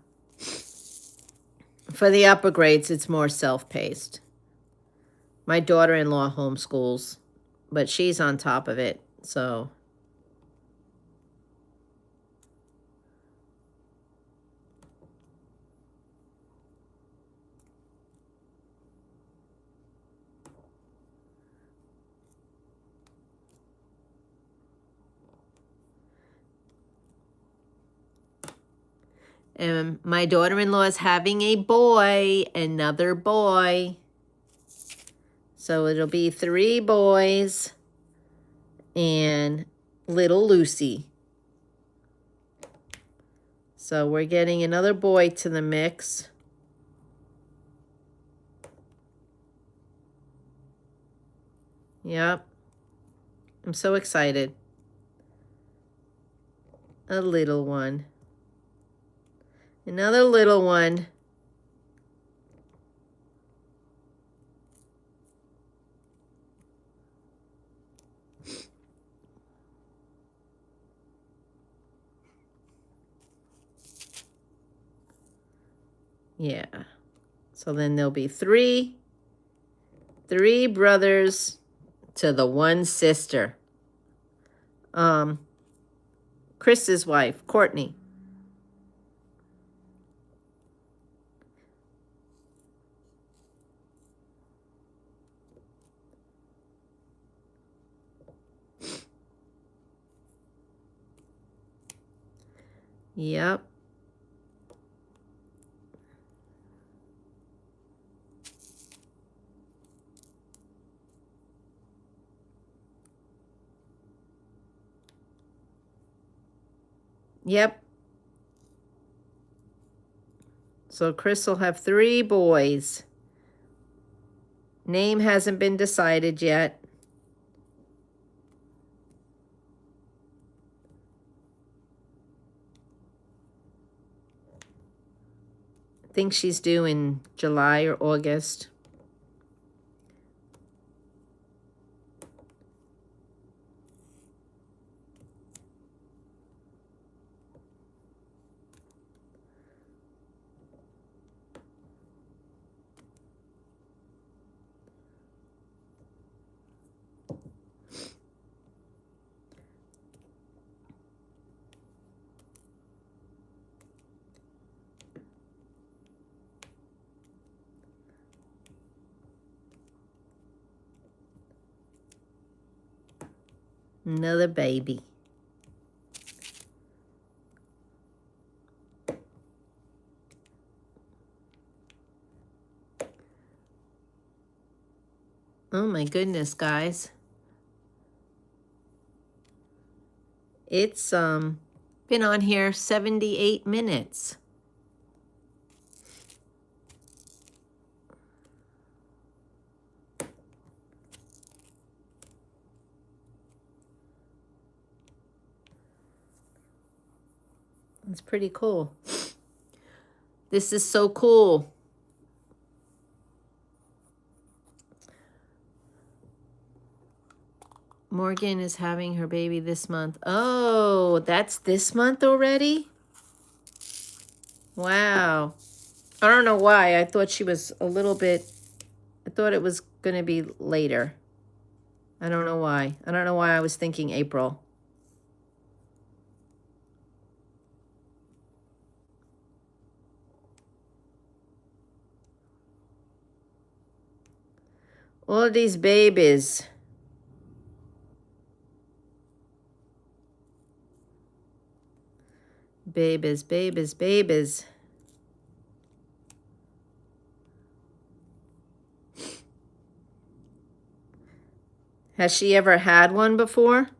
For the upper grades, it's more self-paced. My daughter-in-law homeschools, but she's on top of it, so. And my daughter-in-law is having a boy, another boy. So it'll be 3 boys and little Lucy. So we're getting another boy to the mix. Yep. I'm so excited. A little one. Another little one. Yeah. So then there'll be 3 brothers to the 1 sister. Chris's wife, Courtney. Yep. Yep. So Chris will have 3 boys. Name hasn't been decided yet. I think she's due in July or August. Another baby. Oh my goodness, guys. It's been on here 78 minutes. It's pretty cool. This is so cool. Morgan is having her baby this month. Oh, that's this month already? Wow. I don't know why. I thought she was a little bit, I thought it was going to be later. I don't know why. I don't know why I was thinking April. All of these babies. Babies, babies, babies. Has she ever had one before?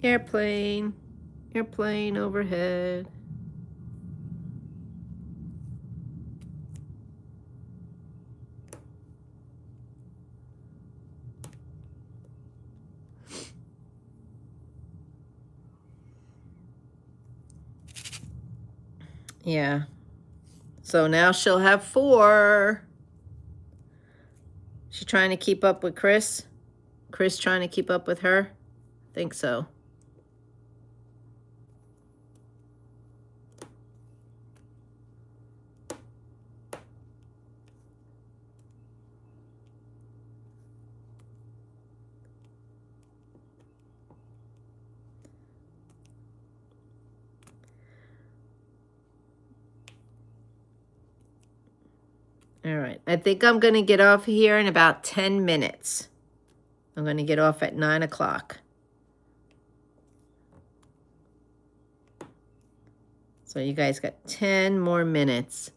Airplane, airplane overhead. Yeah. So now she'll have 4. She's trying to keep up with Chris. Chris trying to keep up with her. I think so. All right, I think I'm going to get off here in about 10 minutes. I'm going to get off at 9 o'clock. So you guys got 10 more minutes.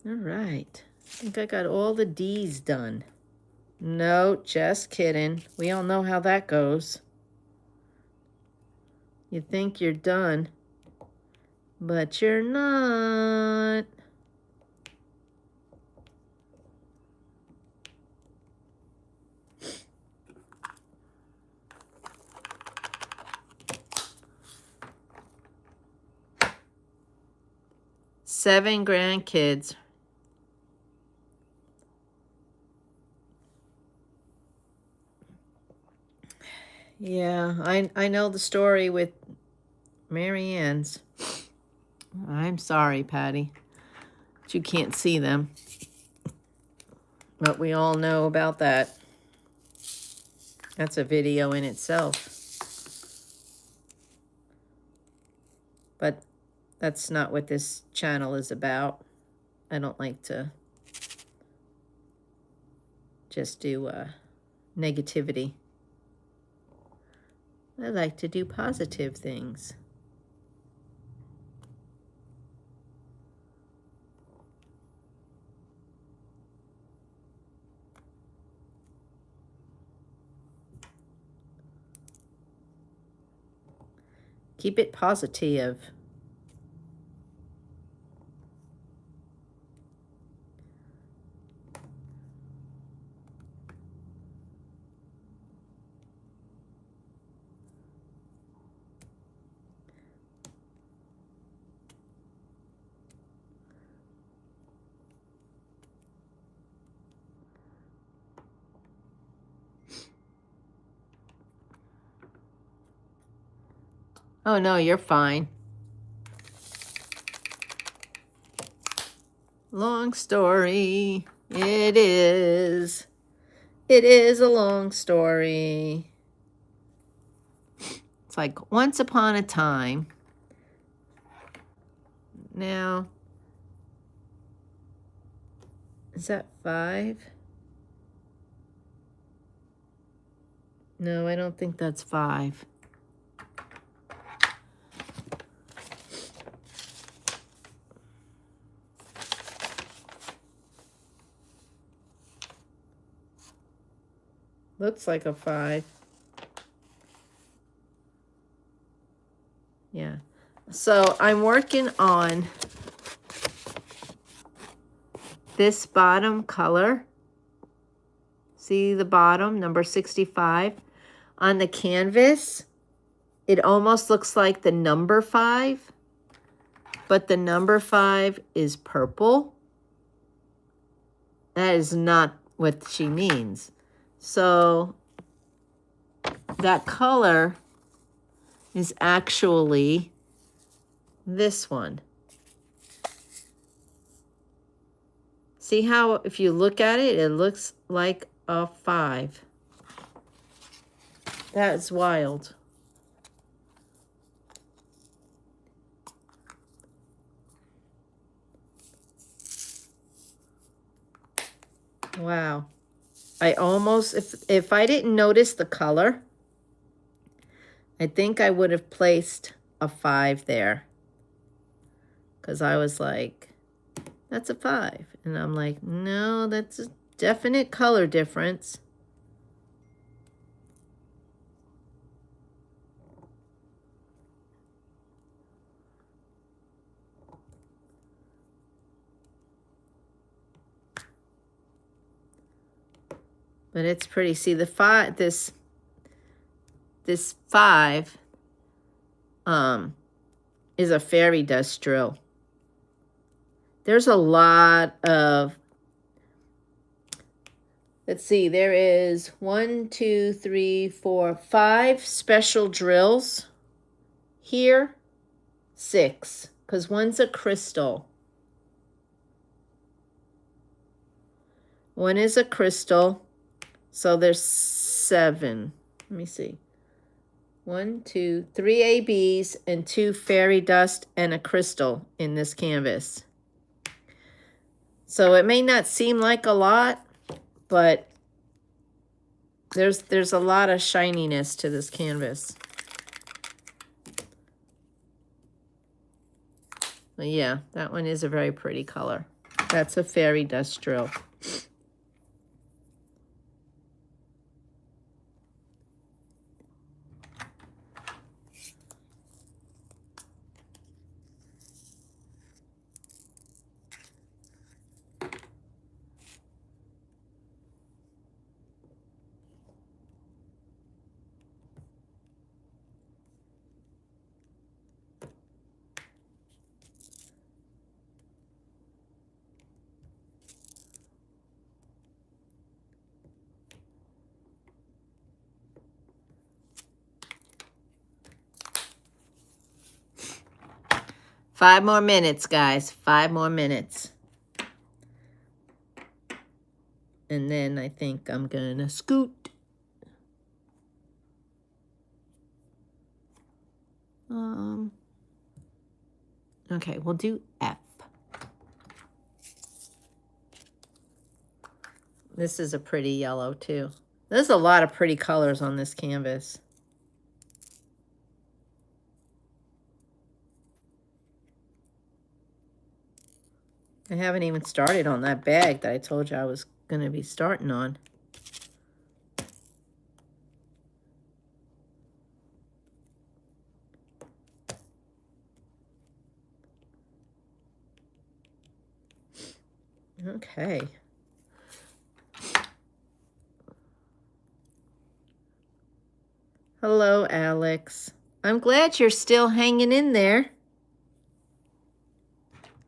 All right, I think I got all the D's done. No, just kidding. We all know how that goes. You think you're done, but you're not. Seven grandkids. Yeah, I know the story with Mary Ann's. I'm sorry, Patty, but you can't see them. But we all know about that. That's a video in itself. But that's not what this channel is about. I don't like to just do negativity. I like to do positive things. Keep it positive. Oh, no, you're fine. Long story. It is. It is a long story. It's like once upon a time. Now, is that 5? No, I don't think that's 5. Looks like a 5. Yeah. So I'm working on this bottom color. See the bottom, number 65. On the canvas, it almost looks like the number 5, but the number 5 is purple. That is not what she means. So that color is actually this one. See how if you look at it, it looks like a 5. That's wild. Wow. I almost, if I didn't notice the color, I think I would have placed a 5 there. Because I was like, that's a 5. And I'm like, no, that's a definite color difference. But it's pretty. See the 5, this 5 is a fairy dust drill. There's a lot of let's see, there is 1, 2, 3, 4, 5 special drills here. 6, because one's a crystal. One is a crystal, so there's 7. Let me see. 1, 2, 3 ABs and 2 fairy dust and a crystal in this canvas. So it may not seem like a lot, but there's a lot of shininess to this canvas. But yeah, that one is a very pretty color. That's a fairy dust drill. 5 more minutes, guys. 5 more minutes. And then I think I'm gonna scoot. Okay, we'll do F. This is a pretty yellow too. There's a lot of pretty colors on this canvas. I haven't even started on that bag that I told you I was going to be starting on. Okay. Hello, Alex. I'm glad you're still hanging in there.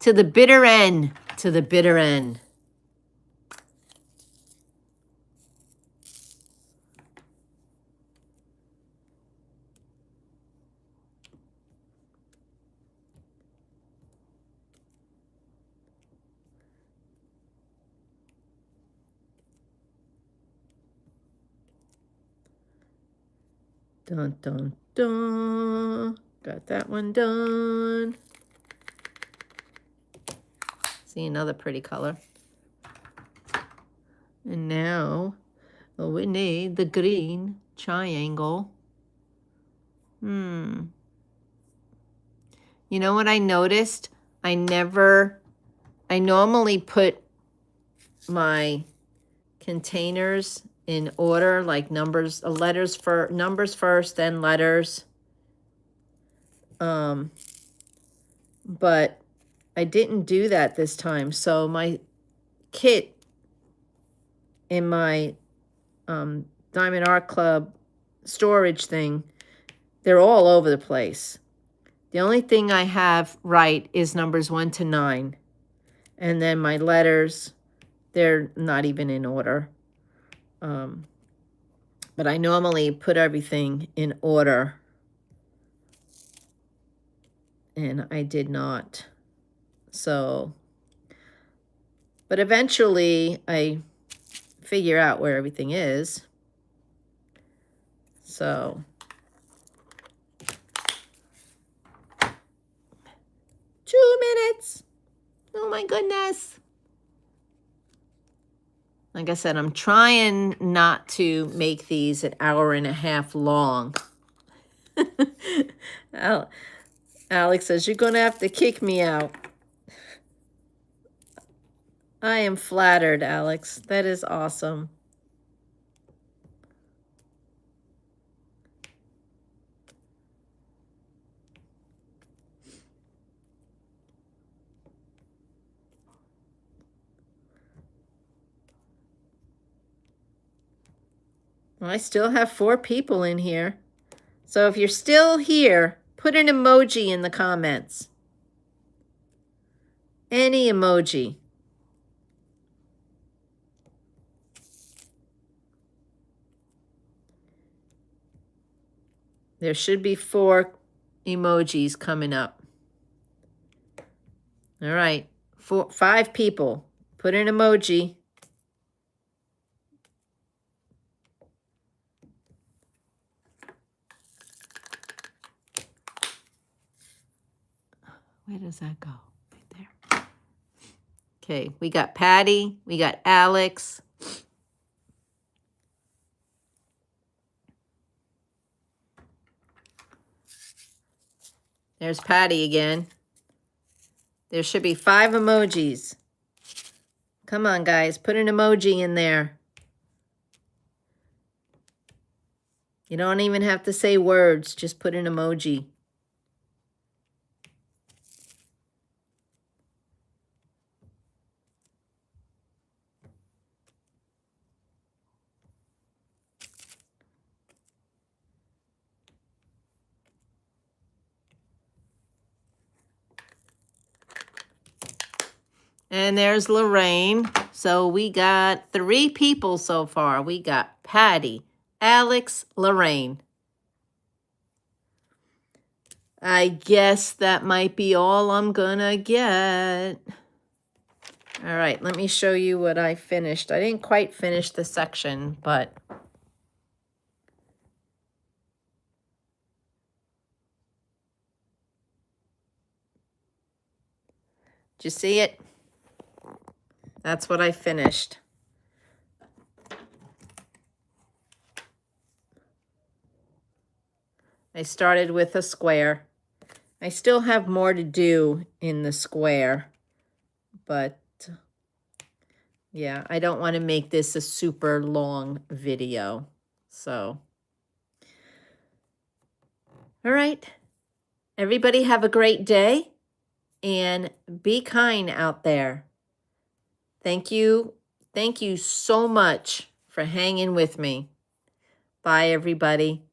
To the bitter end. To the bitter end. Dun, dun, dun. Got that one done. See another pretty color. And now we need the green triangle. You know what I noticed? I normally put my containers in order, like numbers, numbers first, then letters. But I didn't do that this time. So my kit in my Diamond Art Club storage thing, they're all over the place. The only thing I have right is numbers 1 to 9. And then my letters, they're not even in order. But I normally put everything in order. And I did not. So, but eventually I figure out where everything is. So, 2 minutes. Oh my goodness. Like I said, I'm trying not to make these an hour and a half long. Alex says, you're going to have to kick me out. I am flattered, Alex. That is awesome. Well, I still have 4 people in here. So if you're still here, put an emoji in the comments. Any emoji. There should be 4 emojis coming up. All right, 5 people. Put an emoji. Where does that go? Right there. Okay, we got Patty. We got Alex. There's Patty again. There should be 5 emojis. Come on, guys. Put an emoji in there. You don't even have to say words. Just put an emoji. And there's Lorraine. So we got 3 people so far. We got Patty, Alex, Lorraine. I guess that might be all I'm gonna get. All right, let me show you what I finished. I didn't quite finish the section, but did you see it? That's what I finished. I started with a square. I still have more to do in the square, but yeah, I don't want to make this a super long video. So, all right. Everybody have a great day and be kind out there. Thank you. Thank you so much for hanging with me. Bye, everybody.